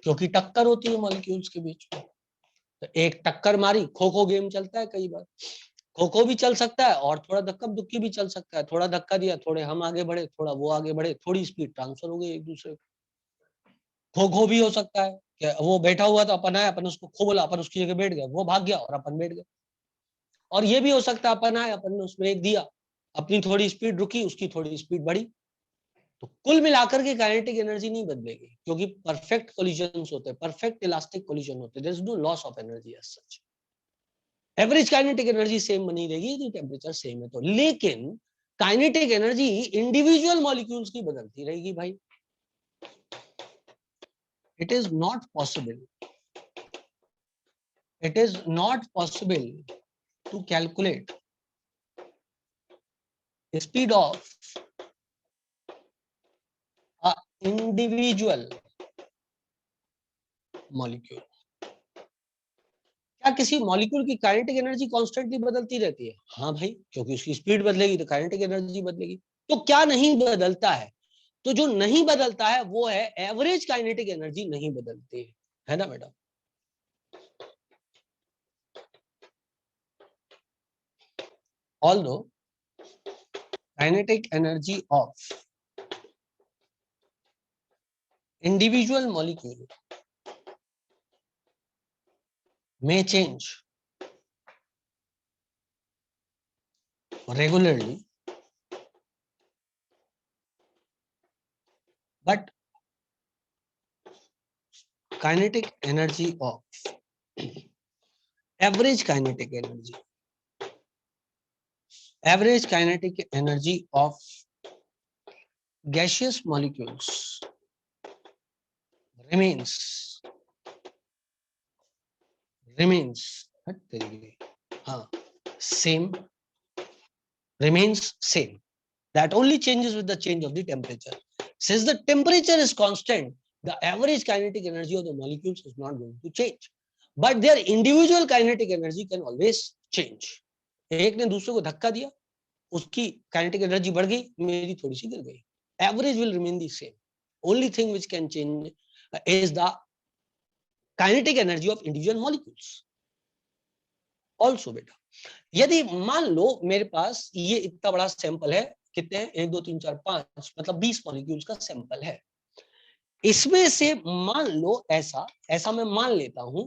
क्योंकि टक्कर होती है मॉलिक्यूल्स के बीच में। तो एक टक्कर मारी, खो खो गेम चलता है कई बार, खो खो भी चल सकता है और थोड़ा धक्का दुक्की भी चल सकता है, थोड़ा धक्का दिया, थोड़े हम आगे बढ़े, थोड़ा वो आगे बढ़े, थोड़ी स्पीड ट्रांसफर हो गई एक दूसरे को। खो खो भी हो सकता है कि वो बैठा हुआ तो अपन आए, अपन उसको खो बोला, अपन उसकी जगह बैठ गए, वो भाग गया और अपन बैठ गए। और ये भी हो सकता है अपन आए, अपन ने उसमें एक दिया, अपनी थोड़ी स्पीड रुकी, उसकी थोड़ी स्पीड बढ़ी, तो कुल मिलाकर के काइनेटिक एनर्जी नहीं बदलेगी, क्योंकि परफेक्ट कोलिजन्स होते हैं, परफेक्ट इलास्टिक कोलिजन होते हैं, there is no loss of energy as such. Average kinetic energy same बनी रहेगी यदि टेम्परेचर सेम है तो, लेकिन काइनेटिक एनर्जी इंडिविजुअल मॉलिक्यूल्स की बदलती रहेगी भाई। It is not possible, it is not possible to calculate the speed of a individual molecule. क्या किसी मॉलिक्यूल की काइनेटिक एनर्जी कॉन्स्टेंटली बदलती रहती है? हाँ भाई, क्योंकि उसकी स्पीड बदलेगी तो काइनेटिक एनर्जी बदलेगी। तो क्या नहीं बदलता है? तो जो नहीं बदलता है वो है एवरेज काइनेटिक एनर्जी नहीं बदलती है ना बेटा। Although kinetic energy of individual molecule may change regularly, but kinetic energy of average kinetic energy of gaseous molecules remains same. That only changes with the change of the temperature. Since the temperature is constant, the average kinetic energy of the molecules is not going to change, but their individual kinetic energy can always change. एक ने दूसरे को धक्का दिया, उसकी kinetic energy बढ़ गई, मेरी थोड़ी सी गिर गई. Average will remain the same. Only thing which can change is the kinetic energy of individual molecules. Also बेटा, यदि मान लो मेरे पास ये इतना बड़ा सैंपल है, कितने हैं? 1 2 3 4 5, मतलब 20 मॉलिक्यूल्स का सैंपल है। इसमें से मान लो ऐसा मैं मान लेता हूं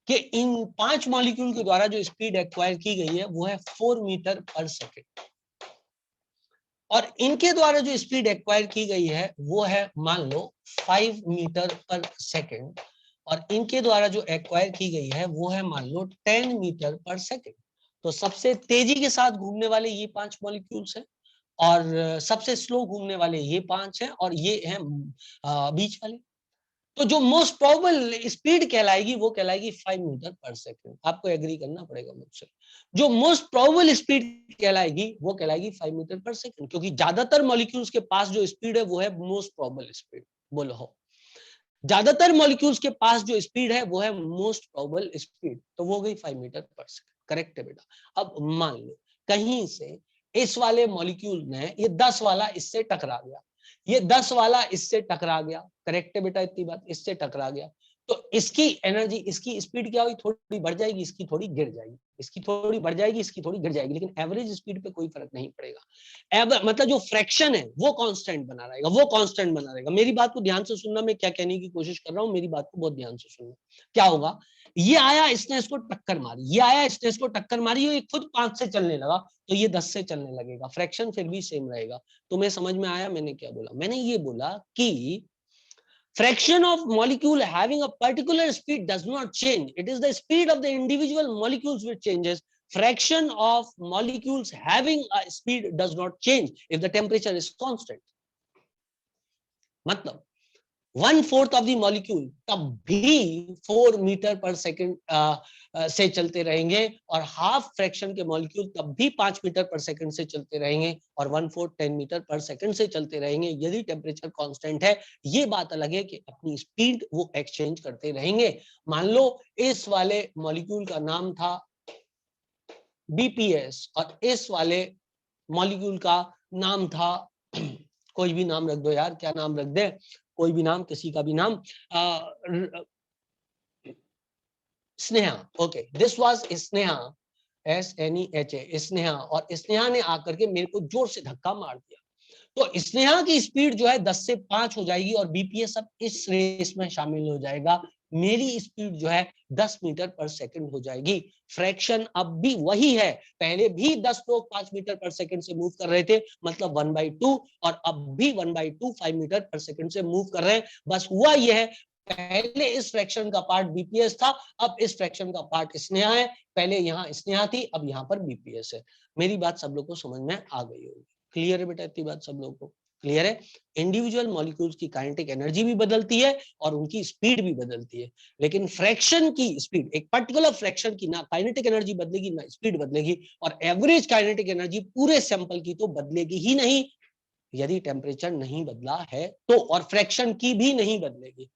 कि इन 5 मॉलिक्यूल के द्वारा जो स्पीड एक्वायर की गई है वो है 4 मीटर पर सेकेंड, और इनके द्वारा जो स्पीड एक्वायर की गई है वो है मान लो 5 मीटर पर सेकेंड, और इनके द्वारा जो एक्वायर की गई है वो है मान लो 10 मीटर पर सेकेंड। तो सबसे तेजी के साथ घूमने वाले ये 5 मॉलिक्यूल्स हैं, और सबसे स्लो घूमने वाले ये 5 हैं, और ये हैं बीच वाले। तो जो मोस्ट प्रोबेबल स्पीड कहलाएगी वो कहलाएगी 5 मीटर पर सेकेंड। आपको एग्री करना पड़ेगा मुझसे। जो मोस्ट प्रोबेबल स्पीड कहलाएगी वो कहलाएगी 5 मीटर पर सेकेंड, क्योंकि ज्यादातर मॉलिक्यूल्स के पास जो स्पीड है वो है मोस्ट प्रोबेबल स्पीड। बोलो हो, ज्यादातर मॉलिक्यूल्स के पास जो स्पीड है वो है मोस्ट प्रोबेबल स्पीड, तो वो हो गई 5 मीटर पर सेकेंड। करेक्ट है बेटा। अब मान लो कहीं से इस वाले मॉलिक्यूल ने, ये 10 वाला इससे टकरा गया, ये 10 वाला इससे टकरा गया। करेक्ट है बेटा, इतनी बात, इससे टकरा गया, तो इसकी एनर्जी, इसकी स्पीड क्या हुई? थोड़ी बढ़ जाएगी, इसकी थोड़ी गिर जाएगी, इसकी थोड़ी बढ़ जाएगी, इसकी थोड़ी गिर जाएगी, लेकिन एवरेज स्पीड पे कोई फर्क नहीं पड़ेगा। मतलब जो फ्रैक्शन है वो कांस्टेंट बना रहेगा, वो कांस्टेंट बना रहेगा। मेरी बात को ध्यान से सुनना, मैं क्या कहने की कोशिश कर रहा हूं, मेरी बात को बहुत ध्यान से सुनना। क्या होगा? ये आया, इसने इसको टक्कर मारी, ये आया, इसने इसको टक्कर मारी, ये खुद 5 से चलने लगा, तो ये 10 से चलने लगेगा, फ्रैक्शन फिर भी सेम रहेगा। तुम्हें समझ में आया मैंने क्या बोला? मैंने ये बोला कि fraction of molecule having a particular speed does not change. It is the speed of the individual molecules which changes. Fraction of molecules having a speed does not change if the temperature is constant. मतलब 1/4 of the molecule तब भी 4 metre पर second से चलते रहेंगे, और half fraction के molecule तब भी 5 मीटर पर सेकेंड से चलते रहेंगे, और 1/4 10 मीटर पर सेकेंड से चलते रहेंगे यदि टेम्परेचर कांस्टेंट है। ये बात अलग है कि अपनी स्पीड वो एक्सचेंज करते रहेंगे। मान लो इस वाले मॉलिक्यूल का नाम था बीपीएस, और इस वाले मॉलिक्यूल का नाम था कोई भी नाम रख दो यार, क्या नाम रख दे, कोई भी नाम, किसी का भी नाम, Sneha. Okay, this was Sneha, SNEHA, Sneha. और स्नेहा ने आकर के मेरे को जोर से धक्का मार दिया, तो स्नेहा की स्पीड जो है 10 से 5 हो जाएगी, और बीपीएस अब इस रेस में शामिल हो जाएगा। मेरी स्पीड जो है 10 मीटर पर सेकंड हो जाएगी। फ्रैक्शन अब भी वही है, पहले भी 10 लोग 5 मीटर पर सेकंड से मूव कर रहे थे, मतलब 1/2, और अब भी 1/2 5 मीटर पर सेकंड से मूव कर रहे हैं। बस हुआ यह है, पहले इस फ्रैक्शन का पार्ट बीपीएस था, अब इस फ्रैक्शन का पार्ट स्नेहा है। पहले यहाँ स्नेहा थी, अब यहाँ पर बीपीएस है। मेरी बात सब लोग को समझ में आ गई होगी। क्लियर है बेटा इतनी बात सब लोगों को? क्लियर है? इंडिविजुअल मॉलिक्यूल्स की काइनेटिक एनर्जी भी बदलती है और उनकी स्पीड भी बदलती है, लेकिन फ्रैक्शन की स्पीड, एक पर्टिकुलर फ्रैक्शन की ना काइनेटिक एनर्जी बदलेगी ना स्पीड बदलेगी, और एवरेज काइनेटिक एनर्जी पूरे सैंपल की तो बदलेगी ही नहीं यदि टेम्परेचर नहीं बदला है तो, और फ्रैक्शन की भी नहीं बदलेगी।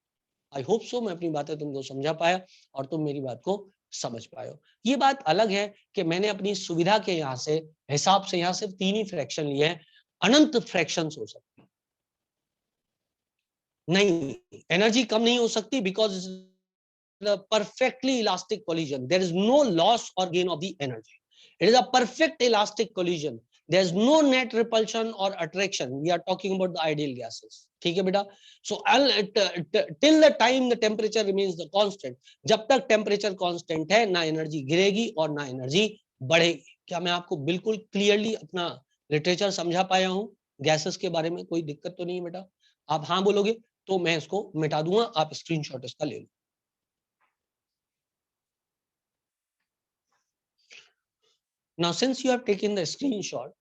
आई होप सो मैं अपनी बातें तुमको समझा पाया और तुम मेरी बात को समझ पाए हो। ये बात अलग है कि मैंने अपनी सुविधा के यहाँ से हिसाब से यहाँ सिर्फ 3 ही फ्रैक्शन लिए हैं, अनंत फ्रैक्शन हो सकते हैं। नहीं, एनर्जी कम नहीं हो सकती because perfectly elastic collision. There is no loss or gain of the energy. It is a perfect elastic collision. There is no net repulsion or attraction. We are talking about the ideal gases. ठीक है बेटा? So till the time the temperature remains the constant. जब तक temperature constant है, ना energy गिरेगी और ना एनर्जी बढ़ेगी। क्या मैं आपको बिल्कुल क्लियरली अपना लिटरेचर समझा पाया हूँ? गैसेस के बारे में कोई दिक्कत तो नहीं बेटा? आप हाँ बोलोगे तो मैं इसको मिटा दूंगा, आप स्क्रीनशॉट इसका ले लो। Now, since you have taken the screenshot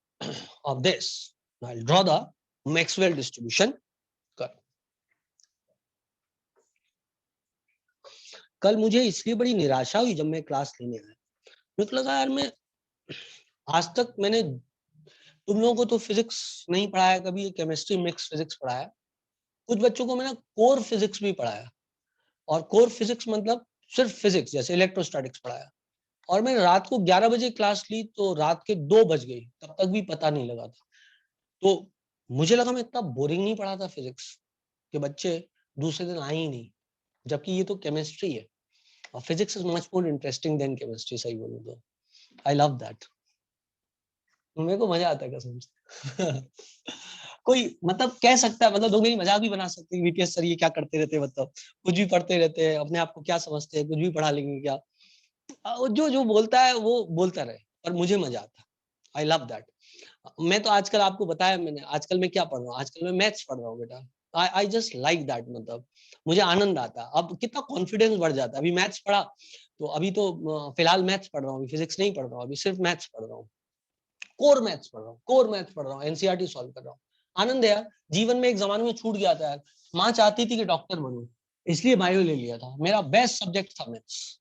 of this, I'll draw the Maxwell distribution curve. कल मुझे इसलिए बड़ी निराशा हुई जब मैं क्लास लेने आया, मुझे लगा यार मैं आज तक मैंने तुम लोगों को तो फिजिक्स नहीं पढ़ाया, कभी केमिस्ट्री मिक्स फिजिक्स पढ़ाया, कुछ बच्चों को मैंने कोर फिजिक्स भी पढ़ाया, और कोर फिजिक्स मतलब सिर्फ फिजिक्स जैसे इलेक्ट्रोस्टैटिक्स पढ़ाया, और मैंने रात को 11 बजे क्लास ली तो रात के 2 बज गई, तब तक भी पता नहीं लगा था। तो मुझे लगा मैं इतना बोरिंग नहीं पढ़ा था फिजिक्स कि बच्चे दूसरे दिन आए ही नहीं, जबकि ये तो केमिस्ट्री है और physics is much more interesting than chemistry. सही बोलूं तो आई लव दैट, मेरे को मजा आता है कसम से। कोई मतलब कह सकता है, मतलब लोग मेरी मजाक भी बना सकते हैं, वीपीएस सर ये क्या करते रहते हैं, मतलब कुछ भी पढ़ते रहते हैं, अपने आप को क्या समझते हैं, कुछ भी पढ़ा लेंगे क्या। जो जो बोलता है वो बोलता रहे, पर मुझे मजा आता है। I love that. मैं तो आजकल आपको बताया मैंने, आजकल मैं क्या पढ़ रहा हूँ, आजकल मैं मैथ्स पढ़ रहा हूँ बेटा। आई जस्ट लाइक दैट, मतलब मुझे आनंद आता है। अब कितना कॉन्फिडेंस बढ़ जाता है। अभी मैथ्स पढ़ा तो अभी तो फिलहाल मैथ्स पढ़ रहा हूँ, फिजिक्स नहीं पढ़ रहा हूँ, अभी सिर्फ मैथ्स पढ़ रहा हूँ, कोर मैथ्स पढ़ रहा हूँ, कोर मैथ्स पढ़ रहा हूँ, एनसीईआरटी सॉल्व कर रहा हूँ। आनंद है यार। जीवन में एक जमाने में छूट गया था यार, माँ चाहती थी कि डॉक्टर बनूं, इसलिए बायो ले लिया था, मेरा बेस्ट सब्जेक्ट था maths,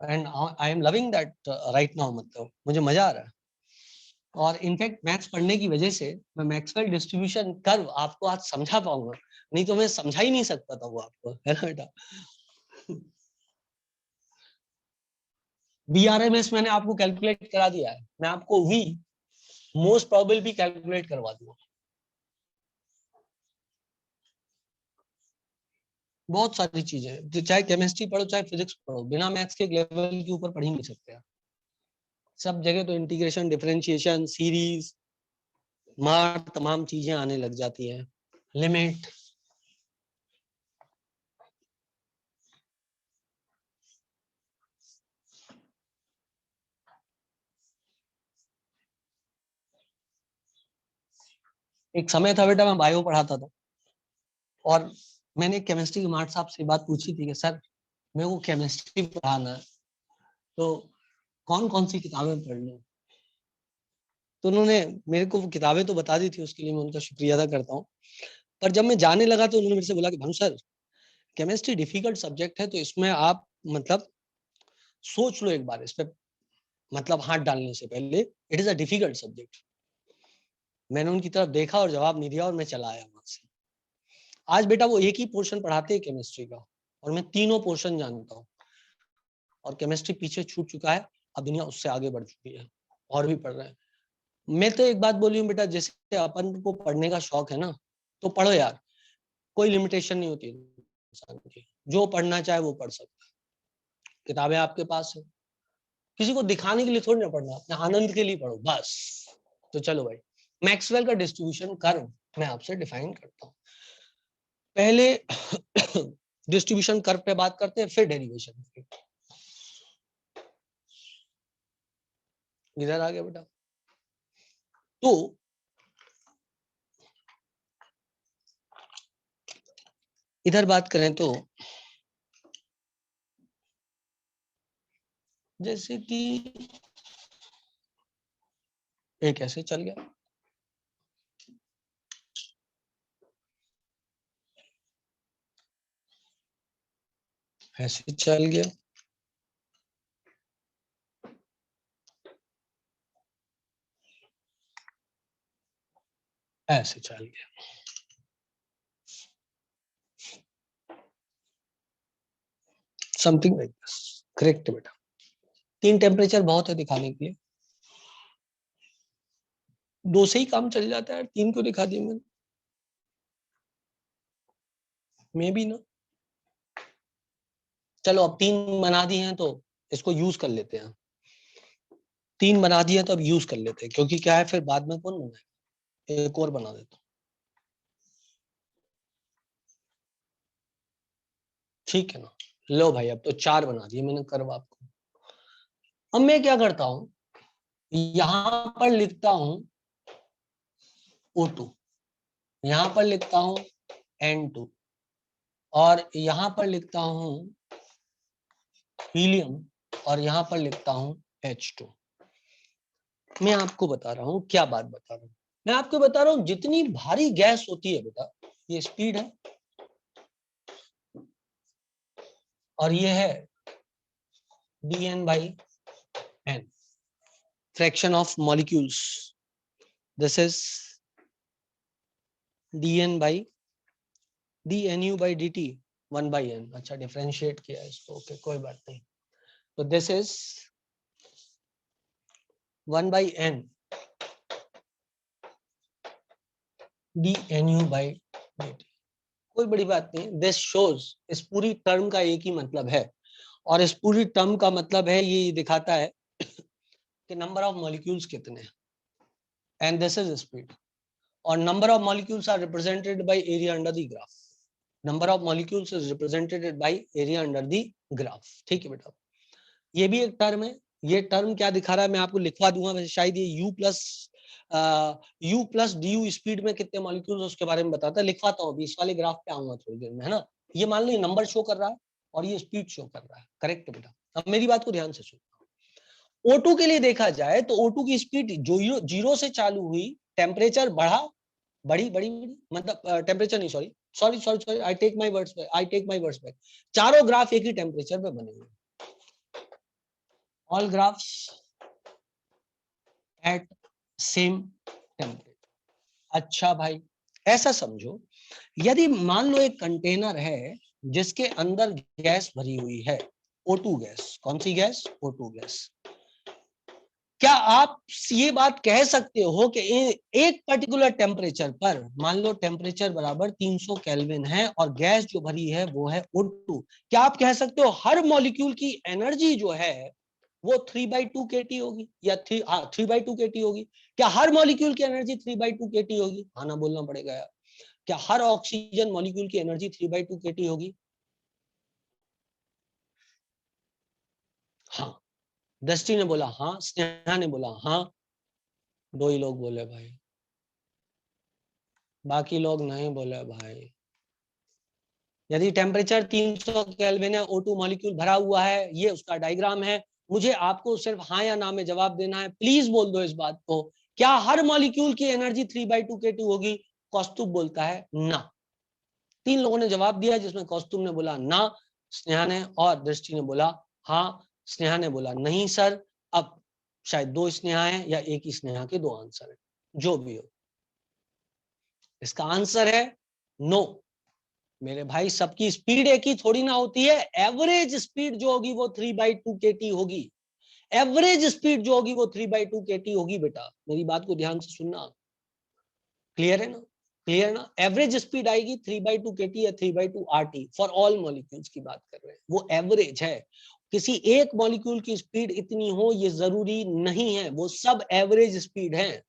and I am loving that right now, मतलब मुझे मजा आ रहा है। और इनफैक्ट मैथ्स पढ़ने की वजह से मैं मैक्सवेल डिस्ट्रीब्यूशन कर्व आपको आज समझा पाऊंगा, नहीं तो मैं समझा ही नहीं सकता था वो आपको, है ना बेटा। बीआरएमएस मैंने आपको कैलकुलेट करा दिया है, मैं आपको वी मोस्ट प्रोबेबल भी कैलकुलेट करवा दूंगा। बहुत सारी चीजें, चाहे केमिस्ट्री पढ़ो चाहे फिजिक्स पढ़ो, बिना मैथ्स के लेवल के ऊपर पढ़ ही नहीं सकते। सब जगह तो इंटीग्रेशन, डिफरेंशिएशन, सीरीज, मार, तमाम चीजें आने लग जाती हैं, लिमिट। एक समय था बेटा मैं बायो पढ़ाता था, और मैंने केमिस्ट्री के मार्ट साहब से बात पूछी थी कि सर मेरे को केमिस्ट्री पढ़ाना है, तो कौन कौन सी किताबें पढ़ लूं। तो उन्होंने मेरे को वो किताबें तो बता दी थी, उसके लिए मैं उनका शुक्रिया अदा करता हूँ। पर जब मैं जाने लगा तो उन्होंने मेरे से बोला कि Bhanu sir chemistry difficult subject है, तो इसमें आप मतलब सोच लो एक बार इस पे, मतलब हाथ डालने से पहले, it is a difficult subject. मैंने उनकी तरफ देखा और जवाब नहीं दिया और मैं चला आया वहां से। आज बेटा वो एक ही पोर्शन पढ़ाते हैं केमिस्ट्री का, और मैं तीनों पोर्शन जानता हूँ, और केमिस्ट्री पीछे छूट चुका है, अब दुनिया उससे आगे बढ़ चुकी है और भी पढ़ रहे हैं। मैं तो एक बात बोली हूँ बेटा, जैसे अपन को पढ़ने का शौक है ना, तो पढ़ो यार, कोई लिमिटेशन नहीं होती इंसान की, जो पढ़ना चाहे वो पढ़ सकता है, किताबें आपके पास है, किसी को दिखाने के लिए थोड़ी ना पढ़ना, अपने आनंद के लिए पढ़ो बस। तो चलो भाई, मैक्सवेल का डिस्ट्रीब्यूशन कर्व मैं आपसे डिफाइन करता हूँ। पहले डिस्ट्रीब्यूशन कर्व पे बात करते हैं, फिर डेरिवेशन। इधर आ गया बेटा। तो इधर बात करें तो जैसे कि एक ऐसे चल गया, ऐसे चल गया, ऐसे चल गया। समथिंग लाइक दिस, करेक्ट बेटा। 3 टेम्परेचर बहुत है दिखाने के लिए, 2 से ही काम चल जाता है, 3 क्यों दिखा दिया मैंने? मे बी ना। चलो अब 3 बना दिए हैं तो इसको यूज कर लेते हैं। 3 बना दिए तो अब यूज कर लेते हैं, क्योंकि क्या है फिर बाद में कौन बनाएगा। एक और बना देता हूं, ठीक है ना। लो भाई अब तो 4 बना दिए मैंने कर्व आपको। अब मैं क्या करता हूं, यहां पर लिखता हूं O2, यहां पर लिखता हूं N2, और यहां पर लिखता हूं हीलियम, और यहां पर लिखता हूं H2। मैं आपको बता रहा हूं, क्या बात बता रहा हूं मैं आपको, बता रहा हूं जितनी भारी गैस होती है बेटा, ये स्पीड है, और ये है dN/n, fraction of molecules. This is dNu/dt 1/n। अच्छा डिफरेंशिएट किया है इसको, ओके कोई बात नहीं। तो दिस इज 1/n dNu/dt, कोई बड़ी बात नहीं। दिस शोज, इस पूरी टर्म का एक ही मतलब है, और इस पूरी टर्म का मतलब है ये दिखाता है कि नंबर ऑफ मॉलिक्यूल्स कितने हैं, एंड दिस इज स्पीड, और number of molecules are represented by area under the graph. Number of molecules is represented by area under the graph, ठीक है बेटा। ये भी एक टर्म है, ये टर्म क्या दिखा रहा है मैं आपको लिखवा दूंगा, वैसे शायद ये U प्लस DU स्पीड में कितने मॉलिक्यूल्स उसके बारे में बताता है, लिखवाता हूँ अभी, इस वाले ग्राफ पे आऊंगा थोड़ी देर में, है ना। ये मान लो नंबर शो कर रहा है और ये स्पीड शो कर रहा है, करेक्ट बेटा। अब मेरी बात को ध्यान से सुनो, O2 के लिए देखा जाए तो O2 की स्पीड जो 0 से चालू हुई, टेम्परेचर बढ़ा, बड़ी बड़ी बड़ी, मतलब टेम्परेचर नहीं, sorry sorry sorry sorry, I take my words back. चारों ग्राफ एक ही टेम्परेचर पे बने हुए, all graphs at same temperature. अच्छा भाई ऐसा समझो, यदि मान लो एक कंटेनर है जिसके अंदर गैस भरी हुई है, O2 गैस। कौन सी गैस? O2 gas. क्या आप ये बात कह सकते हो कि एक पर्टिकुलर टेम्परेचर पर, मान लो टेम्परेचर बराबर 300 केल्विन है और गैस जो भरी है वो है O2, क्या आप कह सकते हो हर मॉलिक्यूल की एनर्जी जो है वो 3/2 kT होगी, या 3/2 kT होगी? क्या हर मॉलिक्यूल की एनर्जी 3/2 kT होगी? हाँ ना बोलना पड़ेगा यार। क्या हर ऑक्सीजन मॉलिक्यूल की एनर्जी 3/2 kT होगी? हाँ। दृष्टि ने बोला हाँ, स्नेहा ने बोला हाँ, 2 ही लोग बोले भाई, बाकी लोग नहीं बोले भाई। यदि टेम्परेचर 300 केल्विन है, O2 मॉलिक्यूल भरा हुआ है, ये उसका डायग्राम है, मुझे आपको सिर्फ हाँ या ना में जवाब देना है। प्लीज बोल दो इस बात को, क्या हर मॉलिक्यूल की एनर्जी 3/2 kT होगी? कौस्तुभ बोलता है ना। 3 लोगों ने जवाब दिया, जिसमें कौस्तुभ ने बोला ना, स्नेहा ने और दृष्टि ने बोला हाँ, स्नेहा ने बोला नहीं सर। अब शायद 2 स्नेहा है या एक ही स्नेहा के 2 आंसर है, जो भी हो। इसका आंसर है नो। मेरे भाई सबकी स्पीड एक ही थोड़ी ना होती है, एवरेज स्पीड जो होगी वो 3/2 kT होगी। एवरेज स्पीड जो होगी वो 3/2 kT होगी बेटा, मेरी बात को ध्यान से सुनना। क्लियर है ना? क्लियर ना? एवरेज स्पीड आएगी 3/2 kT या 3/2 RT, फॉर ऑल मॉलिक्यूल्स की बात कर रहे हैं, वो एवरेज है। किसी एक मॉलिक्यूल की स्पीड इतनी हो ये जरूरी नहीं है, वो सब एवरेज स्पीड है।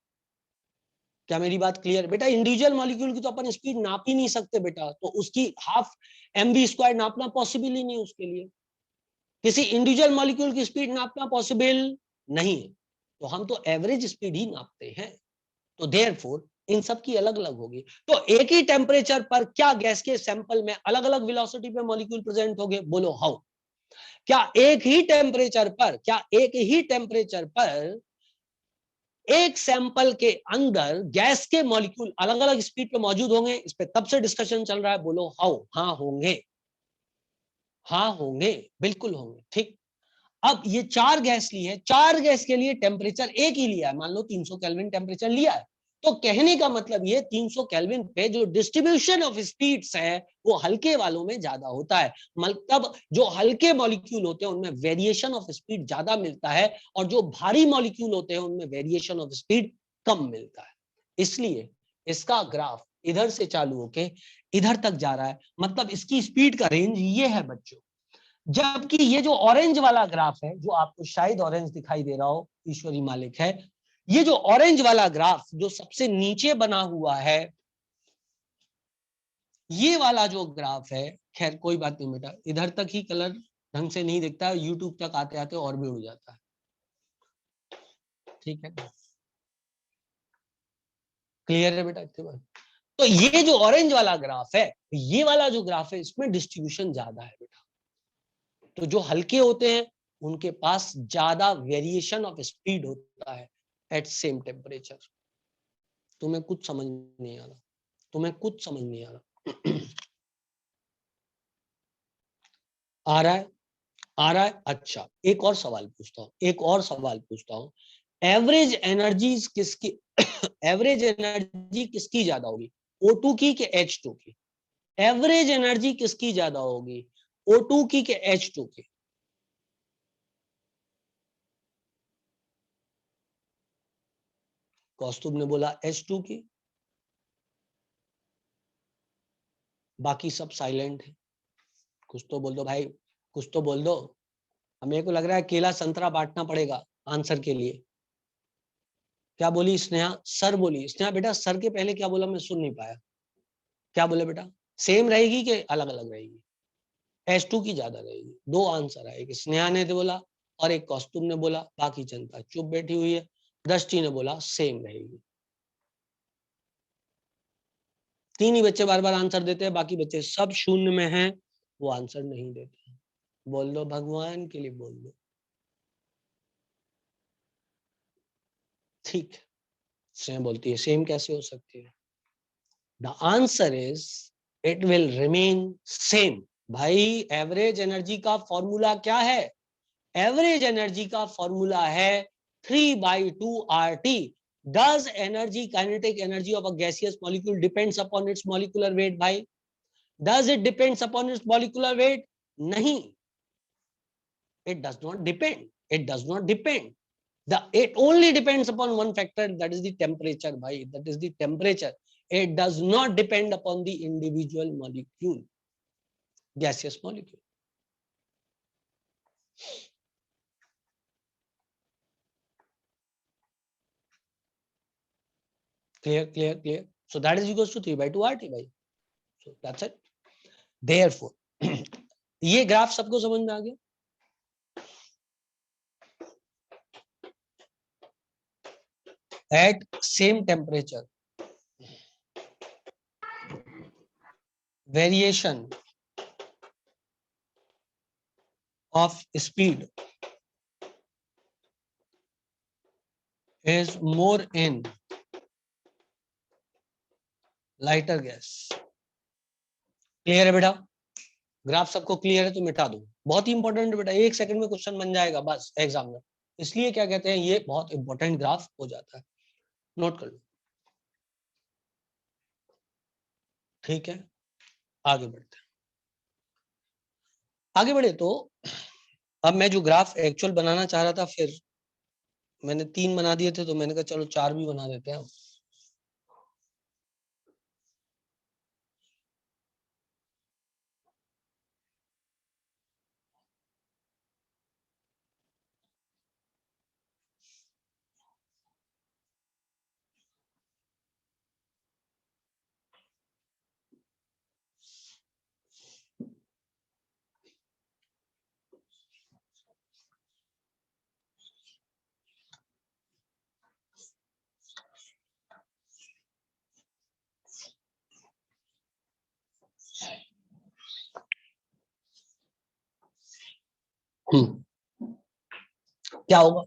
क्या मेरी बात क्लियर बेटा? इंडिविजुअल मॉलिक्यूल की तो अपन स्पीड नाप ही नहीं सकते बेटा, तो उसकी हाफ mv² नापना पॉसिबल ही नहीं उसके लिए। किसी इंडिविजुअल मॉलिक्यूल की स्पीड नापना पॉसिबल नहीं है, तो हम तो एवरेज स्पीड ही नापते हैं। तो देयरफॉर इन सब की अलग अलग होगी। तो एक ही टेम्परेचर पर क्या गैस के सैंपल में अलग अलग वेलोसिटी पे मॉलिक्यूल प्रेजेंट होंगे? बोलो हाउ। क्या एक ही टेम्परेचर पर, क्या एक ही टेम्परेचर पर एक सैंपल के अंदर गैस के मॉलिक्यूल अलग अलग स्पीड पे मौजूद होंगे? इस पे तब से डिस्कशन चल रहा है, बोलो हाउ। हाँ होंगे, हाँ होंगे, बिल्कुल होंगे। ठीक, अब ये 4 गैस ली है, 4 गैस के लिए टेम्परेचर एक ही लिया है, मान लो 300 केल्विन टेम्परेचर लिया है, तो कहने का मतलब ये 300 केल्विन पे जो डिस्ट्रीब्यूशन ऑफ स्पीड्स है वो हल्के वालों में ज्यादा होता है। मतलब जो हल्के मॉलिक्यूल होते हैं उनमें वेरिएशन ऑफ स्पीड ज्यादा मिलता है, और जो भारी मॉलिक्यूल होते हैं उनमें वेरिएशन ऑफ स्पीड कम मिलता है। इसलिए इसका ग्राफ इधर से चालू होके इधर तक जा रहा है, मतलब इसकी स्पीड का रेंज ये है बच्चों। जबकि ये जो ऑरेंज वाला ग्राफ है, जो आपको शायद ऑरेंज दिखाई दे रहा हो, ईश्वरी मालिक है, ये जो ऑरेंज वाला ग्राफ जो सबसे नीचे बना हुआ है, ये वाला जो ग्राफ है, खैर कोई बात नहीं बेटा, इधर तक ही कलर ढंग से नहीं दिखता है, यूट्यूब तक आते आते और भी उड़ जाता है। ठीक है, क्लियर है बेटा इतनी बात? तो ये जो ऑरेंज वाला ग्राफ है, ये वाला जो ग्राफ है, इसमें डिस्ट्रीब्यूशन ज्यादा है बेटा। तो जो हल्के होते हैं उनके पास ज्यादा वेरिएशन ऑफ स्पीड होता है एट सेम टेम्परेचर। तुम्हें कुछ समझ नहीं आ रहा, तुम्हें कुछ समझ नहीं आ रहा। आ रहा है, आ रहा है। अच्छा, एक और सवाल पूछता हूँ, एक और सवाल पूछता हूँ। एवरेज एनर्जी किसकी एवरेज एनर्जी किसकी ज्यादा होगी, O2 की कि H2 की? एवरेज एनर्जी किसकी ज्यादा होगी, O2 की कि H2 की? कौस्तुभ ने बोला H2 की, बाकी सब साइलेंट है। कुछ तो बोल दो भाई, कुछ तो बोल दो। हमें को लग रहा है केला संतरा बांटना पड़ेगा आंसर के लिए। क्या बोली स्नेहा? सर बोली। स्नेहा बेटा सर के पहले क्या बोला, मैं सुन नहीं पाया। क्या बोले बेटा? सेम रहेगी कि अलग अलग रहेगी? H2 की ज्यादा रहेगी। दो आंसर है, एक स्नेहा ने बोला और एक कौस्तुभ ने बोला, बाकी जनता चुप बैठी हुई है। दृष्टि ने बोला सेम रहेगी। तीन ही बच्चे बार बार आंसर देते हैं, बाकी बच्चे सब शून्य में हैं, वो आंसर नहीं देते। बोल दो भगवान के लिए, बोल दो। ठीक है, सेम बोलती है, सेम कैसे हो सकती है? The answer is it will remain same. भाई एवरेज एनर्जी का फॉर्मूला क्या है? एवरेज एनर्जी का फॉर्मूला है 3/2 RT। Does energy, kinetic energy of a gaseous molecule depends upon its molecular weight? भाई does it depends upon its molecular weight? नहीं, it does not depend, it does not depend. It only depends upon one factor, that is the temperature. Bhai, that is the temperature. It does not depend upon the individual molecule, gaseous molecule. Clear, clear, clear. So that is equals to 3/2 RT. Bhai, so that's it. Therefore ये graph सबको समझ में आ गया? At same temperature, variation of speed is more in lighter gas. Clear है बेटा? Graph सबको clear है तो मिटा दो। बहुत ही इंपॉर्टेंट बेटा, 1 सेकंड में क्वेश्चन बन जाएगा बस एग्जाम में। इसलिए क्या कहते हैं, ये बहुत इंपॉर्टेंट ग्राफ हो जाता है, नोट कर लो। ठीक है, आगे बढ़ते हैं। आगे बढ़े तो अब मैं जो ग्राफ एक्चुअल बनाना चाह रहा था, फिर मैंने 3 बना दिए थे, तो मैंने कहा चलो 4 भी बना देते हैं। क्या होगा?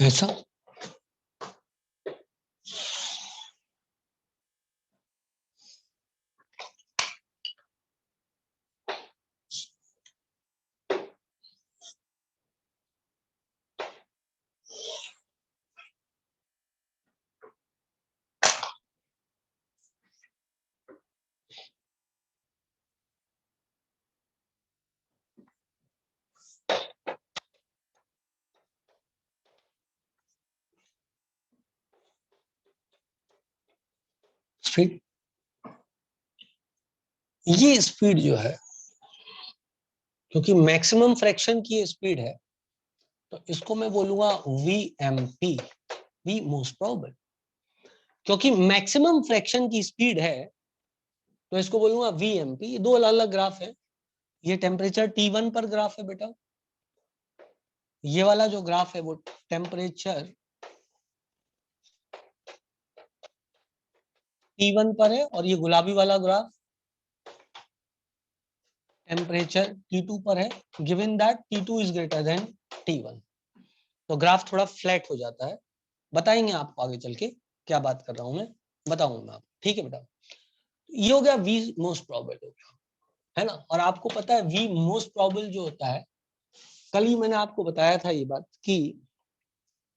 ऐसा फिर ये स्पीड जो है, क्योंकि मैक्सिमम फ्रैक्शन की स्पीड है, तो इसको मैं बोलूंगा VMP, वी मोस्ट प्रोबेबल। क्योंकि मैक्सिमम फ्रैक्शन की स्पीड है तो इसको बोलूंगा VMP। ये दो अलग अलग ग्राफ है। ये टेम्परेचर T1 पर ग्राफ है बेटा, ये वाला जो ग्राफ है वो टेम्परेचर T1 पर है, और ये गुलाबी वाला ग्राफ टेम्परेचर T2 पर है, given that T2 is greater than T1। तो ग्राफ थोड़ा फ्लैट हो जाता है। बताएंगे आपको आगे चल के क्या बात कर रहा हूं मैं, बताऊंगा मैं आपको, ठीक है बेटा। ये हो गया वी मोस्ट प्रोबेबल हो गया, है ना। और आपको पता है वी मोस्ट प्रोबेबल जो होता है, कल ही मैंने आपको बताया था ये बात कि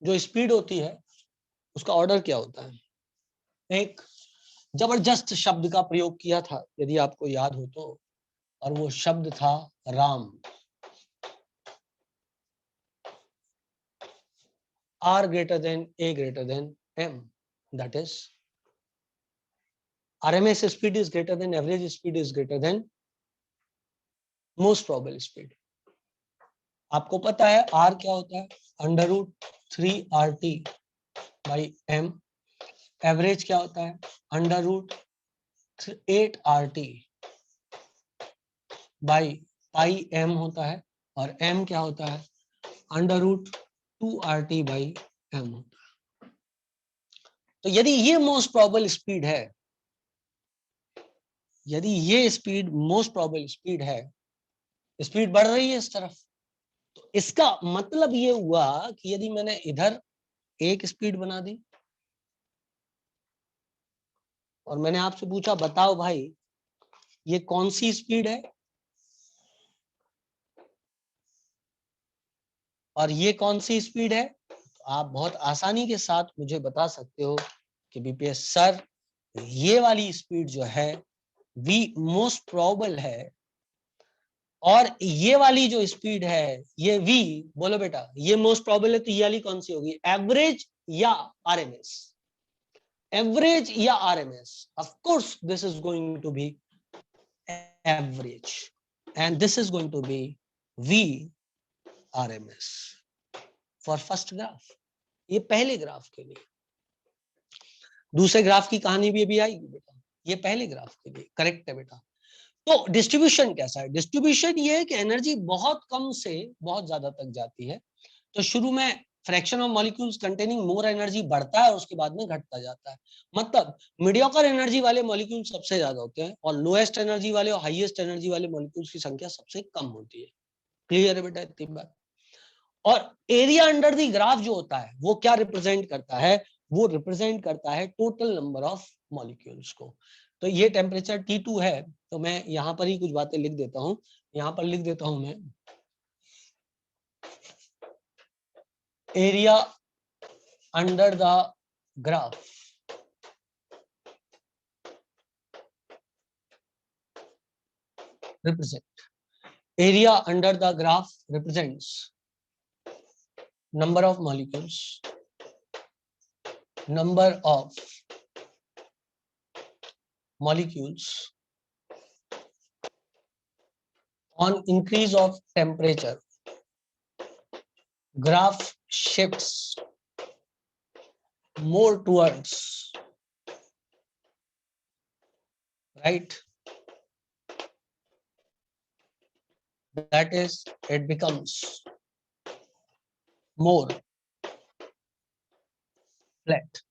जो स्पीड होती है उसका ऑर्डर क्या होता है। एक जबरदस्त शब्द का प्रयोग किया था, यदि आपको याद हो तो, और वो शब्द था Ram. R greater than A greater than M, that is RMS speed is greater than average speed is greater than most probable speed। आपको पता है R क्या होता है, √3RT बाई M। एवरेज क्या होता है, √8RT बाई पाई M होता है, और M क्या होता है, √2RT बाई M होता है। तो यदि ये मोस्ट प्रोबेबल स्पीड है, यदि ये स्पीड मोस्ट प्रोबेबल स्पीड है, स्पीड बढ़ रही है इस तरफ, तो इसका मतलब ये हुआ कि यदि मैंने इधर एक स्पीड बना दी और मैंने आपसे पूछा बताओ भाई ये कौन सी स्पीड है और ये कौन सी स्पीड है, तो आप बहुत आसानी के साथ मुझे बता सकते हो कि बीपीएस सर ये वाली स्पीड जो है वी मोस्ट प्रोबेबल है, और ये वाली जो स्पीड है ये v, बोलो बेटा ये मोस्ट प्रोबेबल है, तो ये वाली कौन सी होगी, एवरेज या आरएमएस, एवरेज या RMS. Of course this is going to be average and this is going to be v RMS for first graph. ये पहले ग्राफ के लिए, दूसरे ग्राफ की कहानी भी अभी आएगी बेटा, ये पहले ग्राफ के लिए करेक्ट है बेटा। तो डिस्ट्रीब्यूशन कैसा है, डिस्ट्रीब्यूशन ये है कि एनर्जी बहुत कम से बहुत ज्यादा तक जाती है। तो शुरू में fraction of molecules containing more energy बढ़ता है और उसके बाद में घटता जाता है। मतलब मीडियोकर एनर्जी वाले मॉलिक्यूल सबसे ज्यादा होते हैं और लोएस्ट एनर्जी वाले और हाईएस्ट एनर्जी वाले मॉलिक्यूल्स की संख्या सबसे कम होती है। क्लियर है बेटा इतनी बात। और एरिया अंडर द ग्राफ जो होता है वो क्या रिप्रेजेंट करता है, वो रिप्रेजेंट करता है टोटल नंबर ऑफ मॉलिक्यूल्स को। तो ये टेम्परेचर T2 है, तो मैं यहां पर ही कुछ बातें लिख देता हूं। यहां पर लिख देता हूं मैं area under the graph represent, area under the graph represents number of molecules, number of molecules on increase of temperature, graph shifts more towards right, that is it becomes more flat,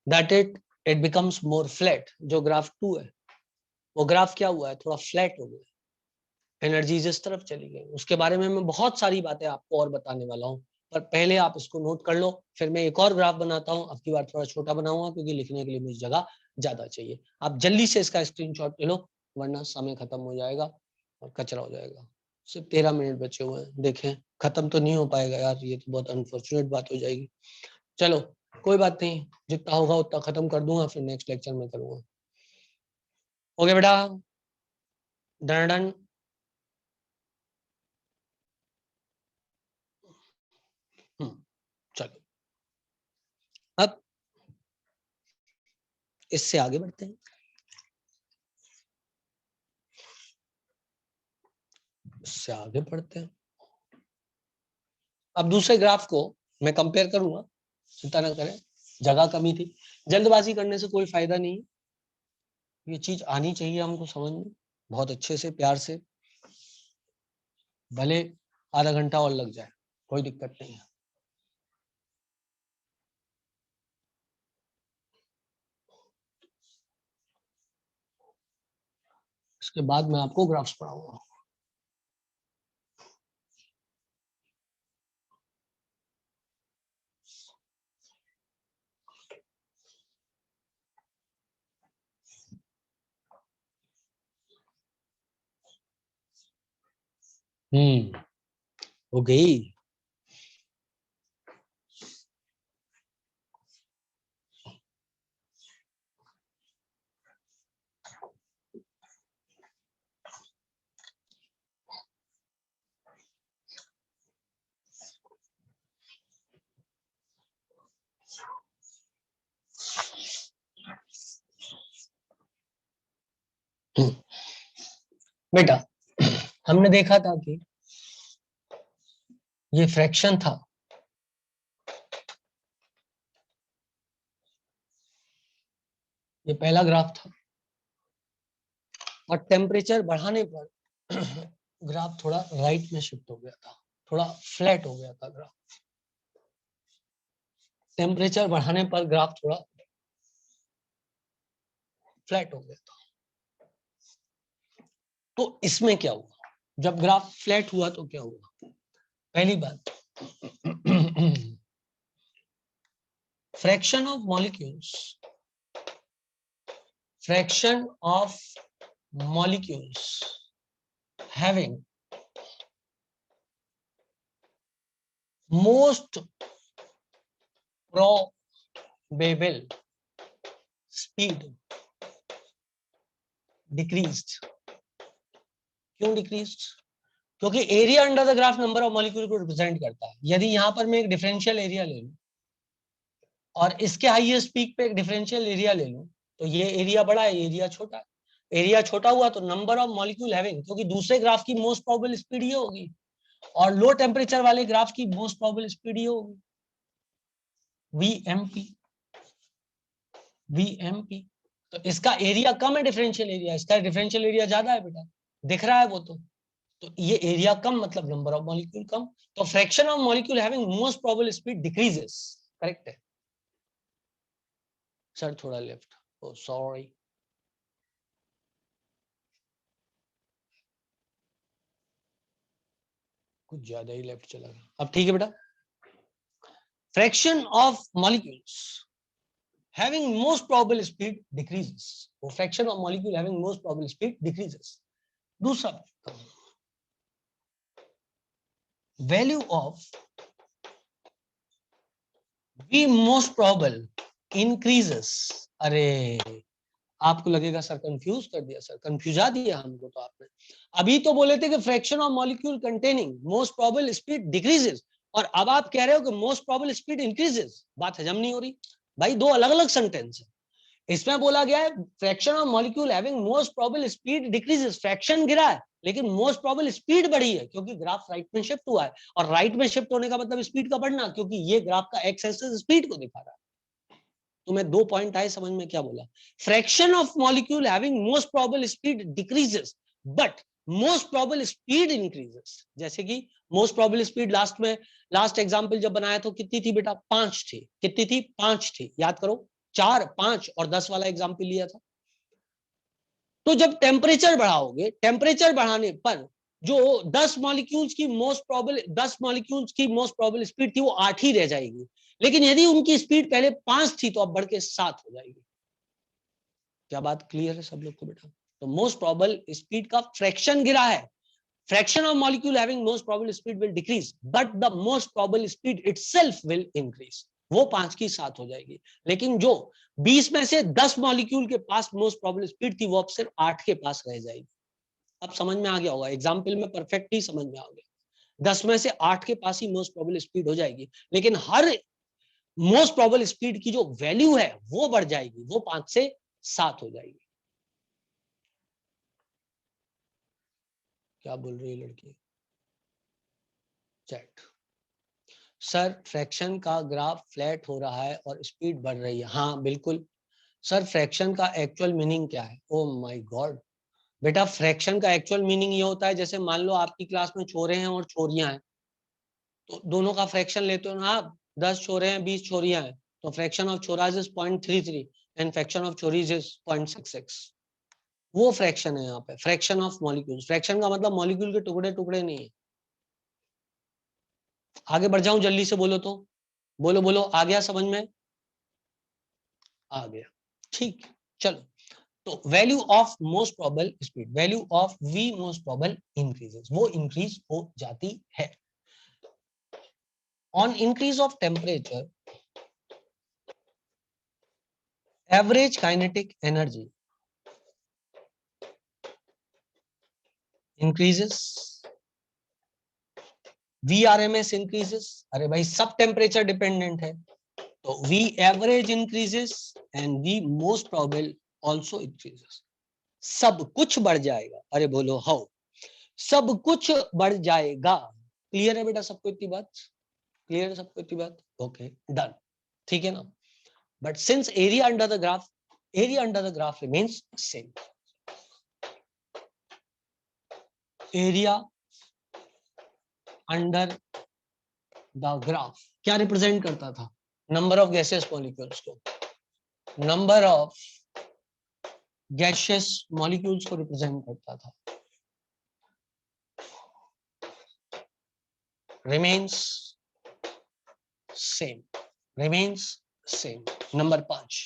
that it becomes more flat। जो graph 2 है वो graph क्या हुआ है, थोड़ा flat हो गया, energies इस तरफ चली गई। उसके बारे में मैं बहुत सारी बातें आपको और बताने वाला हूँ, पर पहले आप इसको नोट कर लो, फिर मैं एक और ग्राफ बनाता हूँ। अब की बार थोड़ा छोटा बनाऊंगा क्योंकि लिखने के लिए मुझे जगह ज्यादा चाहिए। आप जल्दी से इसका स्क्रीनशॉट ले लो वरना समय खत्म हो जाएगा और कचरा हो जाएगा। सिर्फ 13 मिनट बचे हुए हैं, देखें खत्म तो नहीं हो पाएगा यार, ये तो बहुत अनफॉर्चुनेट बात हो जाएगी। चलो कोई बात नहीं, जितना होगा उतना खत्म कर दूंगा, फिर नेक्स्ट लेक्चर में करूंगा। ओके बेटा, डन डन। चलो अब इससे आगे बढ़ते हैं। इससे आगे बढ़ते हैं। अब दूसरे ग्राफ को मैं कंपेयर करूंगा, चिंता न करें, जगह कमी थी, जल्दबाजी करने से कोई फायदा नहीं। ये चीज आनी चाहिए हमको समझ में, बहुत अच्छे से, प्यार से, भले आधा घंटा और लग जाए, कोई दिक्कत नहीं है। इसके बाद मैं आपको ग्राफ्स पढ़ाऊंगा। हो गई। बेटा हमने देखा था कि ये फ्रैक्शन था, ये पहला ग्राफ था, और टेम्परेचर बढ़ाने पर ग्राफ थोड़ा राइट में शिफ्ट हो गया था, थोड़ा फ्लैट हो गया था ग्राफ। टेम्परेचर बढ़ाने पर ग्राफ थोड़ा फ्लैट हो गया था। तो इसमें क्या हुआ, जब ग्राफ फ्लैट हुआ तो क्या हुआ? पहली बात, fraction of molecules, fraction of molecules having most probable speed decreased. क्यों डिक्रीज्ड? क्योंकि area under the graph number of molecule को रिप्रेजेंट करता है। यदि यहां पर मैं एक डिफरेंशियल एरिया ले लूं और इसके हाईएस्ट पीक पे एक डिफरेंशियल एरिया ले लूं, तो ये एरिया बड़ा है, एरिया छोटा है। एरिया छोटा हुआ तो नंबर ऑफ मॉलिक्यूल हैविंग, क्योंकि दूसरे ग्राफ की मोस्ट प्रोबेबल स्पीड ये होगी, और लो टेम्परेचर वाले ग्राफ की मोस्ट प्रोबेबल स्पीड ये होगी, VMP। VMP तो इसका एरिया कम है, डिफरेंशियल एरिया, इसका डिफरेंशियल एरिया ज्यादा है बेटा, दिख रहा है वो तो ये एरिया कम मतलब नंबर ऑफ मॉलिक्यूल कम, तो fraction of molecule having most probable speed decreases. Correct है सर, थोड़ा लेफ्ट, ओ सॉरी, कुछ ज्यादा ही लेफ्ट चला गया, अब ठीक है बेटा। Fraction of molecules having most probable speed decreases, वो fraction of molecule having most probable speed decreases। दूसरा value of V most probable increases। अरे आपको लगेगा सर कंफ्यूज कर दिया, सर कंफ्यूजा दिया हमको तो आपने। अभी तो बोले थे कि fraction of molecule containing most probable speed decreases, और अब आप कह रहे हो कि मोस्ट प्रोबेबल स्पीड इंक्रीजेस। बात हजम नहीं हो रही भाई, दो अलग अलग सेंटेंस है। इसमें बोला गया है fraction of molecule having most probable speed decreases, fraction गिरा है लेकिन मोस्ट प्रोबेबल स्पीड बढ़ी है, क्योंकि ग्राफ राइट में शिफ्ट हुआ है, और राइट में शिफ्ट होने का मतलब स्पीड का बढ़ना, क्योंकि ये ग्राफ का एक्स एक्सिस स्पीड को दिखा रहा है। तुम्हें दो पॉइंट आए समझ में? क्या बोला? Fraction of molecule having most probable speed decreases but most probable speed increases. जैसे कि मोस्ट प्रोबेबल स्पीड लास्ट में, लास्ट एग्जांपल जब बनाया तो कितनी थी बेटा? 5 थी। कितनी थी? 5 थी, याद करो, 4, 5 और 10 वाला एग्जांपल लिया था। तो जब टेम्परेचर बढ़ाओगे, टेम्परेचर बढ़ाने पर जो 10 मॉलिक्यूल्स की मोस्ट प्रोबेबल, 10 मॉलिक्यूल्स की मोस्ट प्रोबेबल स्पीड थी वो 8 ही रह जाएगी, लेकिन यदि उनकी स्पीड पहले 5 थी तो अब बढ़ के 7 हो जाएगी। क्या बात क्लियर है सब लोग को बेटा? तो मोस्ट प्रोबेबल स्पीड का फ्रैक्शन गिरा है, fraction of molecule having most probable speed will decrease but the most probable speed itself will increase. वो 5 की 7 हो जाएगी, लेकिन जो 20 में से 10 मॉलिक्यूल के पास मोस्ट प्रोबेबल स्पीड थी वो अब सिर्फ 8 के पास रह जाएगी। अब समझ में आ गया होगा, एग्जाम्पल में परफेक्ट ही समझ में आ गया। 10 में से 8 के पास ही मोस्ट प्रोबेबल स्पीड हो जाएगी, लेकिन हर मोस्ट प्रोबेबल स्पीड की जो वैल्यू है वो बढ़ जाएगी, वो 5 से 7 हो जाएगी। क्या बोल रही है लड़की? चैट। सर फ्रैक्शन का ग्राफ फ्लैट हो रहा है और स्पीड बढ़ रही है। हाँ बिल्कुल। सर फ्रैक्शन का एक्चुअल मीनिंग क्या है? ओह माय गॉड बेटा, फ्रैक्शन का एक्चुअल मीनिंग ये होता है, जैसे मान लो आपकी क्लास में छोरे हैं और छोरियां हैं, तो दोनों का फ्रैक्शन लेते हो ना आप, 10 छोरे हैं 20 छोरियां हैं, तो फ्रैक्शन ऑफ छोराज इज 0.33 एंड फ्रैक्शन ऑफ छोरीज इज 0.66। वो फ्रैक्शन है यहाँ पे, फ्रैक्शन ऑफ मॉलिक्यूल्स। फ्रैक्शन का मतलब मॉलिक्यूल के टुकड़े टुकड़े नहीं है। आगे बढ़ जाऊं जल्दी से, बोलो तो, बोलो बोलो, आ गया समझ में? आ गया, ठीक। चलो, तो value of most probable speed, value of V most probable increases, वो इंक्रीज हो जाती है on increase of temperature. Average kinetic energy increases, VRMS increases। अरे भाई सब टेम्परेचर डिपेंडेंट है, तो V average increases and V most probable also increases। सब कुछ बढ़ जाएगा। अरे बोलो हाउ? सब कुछ बढ़ जाएगा। क्लियर है बेटा सबको इतनी बात? क्लियर है सबको इतनी बात? ओके डन, ठीक है ना? But since area under the graph, area under the graph remains same. Area under the graph क्या रिप्रेजेंट करता था? नंबर ऑफ गैसेस मॉलिक्यूल्स को, नंबर ऑफ गैसियस मॉलिक्यूल्स को रिप्रेजेंट करता था। Remains same, remains same. Number 5,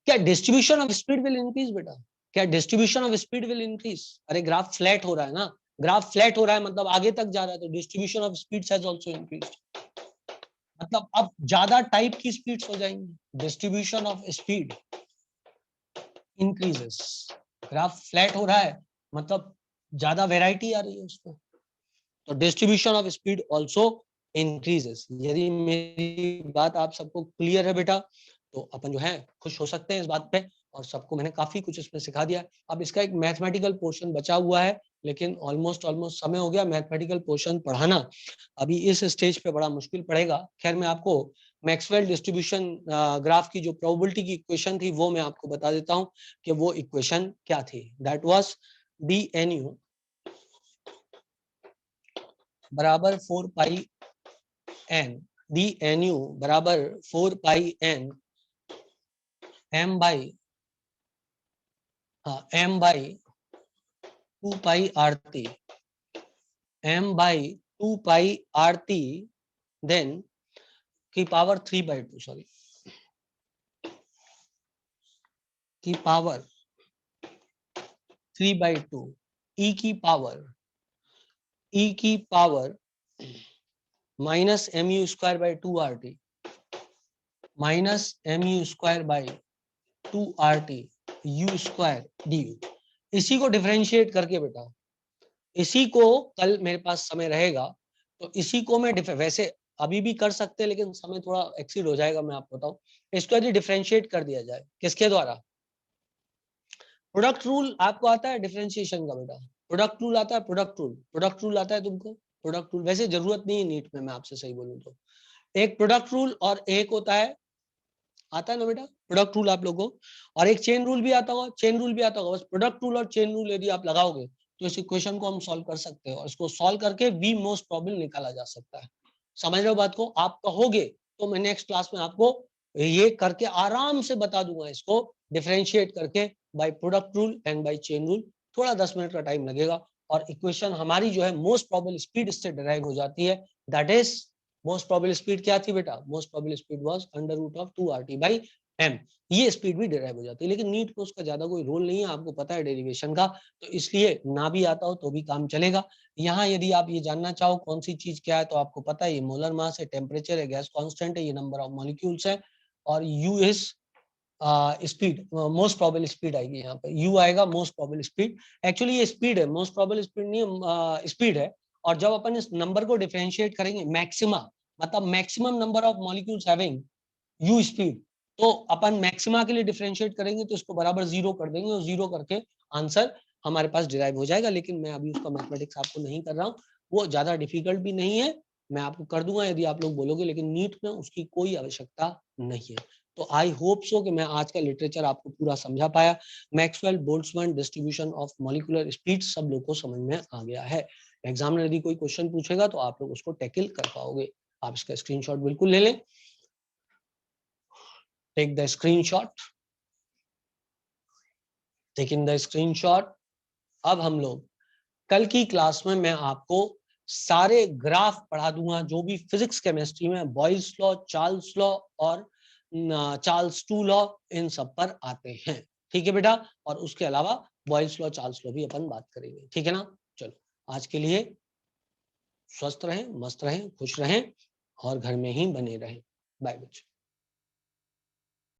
क्या distribution of speed will increase बेटा? क्या distribution of speed will increase? अरे ग्राफ फ्लैट हो रहा है ना, ग्राफ फ्लैट हो रहा है मतलब आगे तक जा रहा है, तो distribution of speeds has also increased, मतलब अब ज्यादा टाइप की स्पीड्स हो जाएंगी। Distribution of speed increases, graph flat हो रहा है मतलब ज्यादा वैरायटी आ रही है उसको, तो distribution of speed also increases. यदि मेरी बात आप सबको क्लियर है बेटा, तो अपन जो है खुश हो सकते हैं इस बात पे, और सबको मैंने काफी कुछ इसमें सिखा दिया। अब इसका एक मैथमेटिकल पोर्शन बचा हुआ है, लेकिन ऑलमोस्ट समय हो गया। मैथमेटिकल पोर्शन पढ़ाना अभी इस स्टेज पे बड़ा मुश्किल पड़ेगा। खैर मैं आपको मैक्सवेल डिस्ट्रीब्यूशन ग्राफ की जो प्रोबेबिलिटी की इक्वेशन थी वो मैं आपको बता देता हूं कि वो इक्वेशन क्या थी। दैट वाज dnu बराबर 4 पाई n, dnu बराबर 4 pi n m by m by 2 pi R T, m by 2 pi R T then की पावर 3/2, सॉरी की पावर 3/2 e की power minus mu square by 2 RT, minus mu square by 2 RT u square du। इसी को differentiate करके बेटा, इसी को कल मेरे पास समय रहेगा तो इसी को मैं वैसे अभी भी कर सकते हैं, लेकिन समय थोड़ा एक्सीड हो जाएगा, मैं आपको बताऊं। इसको यदि डिफरेंशिएट कर दिया जाए किसके द्वारा? प्रोडक्ट रूल आपको आता है डिफरेंशिएशन का बेटा? प्रोडक्ट रूल आता है, प्रोडक्ट रूल आता है तुमको? प्रोडक्ट रूल वैसे जरूरत नहीं है नीट में, मैं आपसे सही बोलूं तो। एक प्रोडक्ट रूल और एक होता है, आता है ना बेटा प्रोडक्ट रूल आप लोगों को, और एक चेन रूल भी आता होगा, चेन रूल भी आता होगा। बस प्रोडक्ट रूल और चेन रूल यदि आप लगाओगे तो इस इक्वेशन को हम सॉल्व कर सकते हैं, और इसको सॉल्व करके वी मोस्ट प्रोबेबल निकाला जा सकता है। समझ रहे हो बात को? आप कहोगे तो मैं नेक्स्ट क्लास में आपको ये करके आराम से बता दूंगा, इसको डिफरेंशिएट करके by product rule and by chain rule. थोड़ा 10 मिनट का टाइम लगेगा, और इक्वेशन हमारी जो है मोस्ट प्रोबेबल स्पीड इससे डिराइव हो जाती है। That is most probable speed क्या थी बेटा? Most probable speed was under root of 2 RT by m। ये स्पीड भी डिराइव हो जाती है, लेकिन नीट में उसका ज्यादा कोई रोल नहीं है, आपको पता है डेरिवेशन का, तो इसलिए ना भी आता हो तो भी काम चलेगा। यहाँ यदि आप ये जानना चाहो कौन सी चीज क्या है, तो आपको पता है ये मोलर मास है, टेम्परेचर है, गैस कांस्टेंट है, ये नंबर ऑफ मॉलिक्यूल्स है, और u is speed, most probable speed आएगी यहाँ पे, u आएगा मोस्ट प्रोबेबल स्पीड। एक्चुअली ये स्पीड है, मोस्ट प्रोबेबल स्पीड नहीं, स्पीड है। और जब अपन इस नंबर को डिफरेंशिएट करेंगे, मैक्सिमा मतलब maximum number of molecules having u speed, तो अपन मैक्सिमा के लिए डिफरेंशिएट करेंगे तो इसको बराबर 0 कर देंगे और 0 करके आंसर हमारे पास डिराइव हो जाएगा। लेकिन मैं अभी उसका मैथमेटिक्स आपको नहीं कर रहा हूँ, वो ज्यादा डिफिकल्ट भी नहीं है, मैं आपको कर दूंगा यदि आप लोग बोलोगे, लेकिन नीट में उसकी कोई आवश्यकता नहीं है। तो आई होप सो कि मैं आज का लिटरेचर आपको पूरा समझा पाया। Maxwell Boltzmann distribution of molecular speed सब लोग को समझ में आ गया है। एग्जाम में यदि कोई क्वेश्चन पूछेगा तो आप लोग उसको टैकल कर पाओगे। आप इसका स्क्रीनशॉट बिल्कुल ले लें। Take the screenshot, taking the screenshot. अब हम लोग कल की क्लास में मैं आपको सारे ग्राफ पढ़ा दूंगा जो भी फिजिक्स केमिस्ट्री में बॉयल्स लॉ, चार्ल्स लॉ और चार्ल्स टू लॉ इन सब पर आते हैं। ठीक है बेटा, और उसके अलावा बॉयल्स लॉ, चार्ल्स लॉ भी अपन बात करेंगे। ठीक है ना। चलो आज के लिए स्वस्थ रहें, मस्त रहें, खुश रहें और घर में ही बने रहें। बाय बच्चों।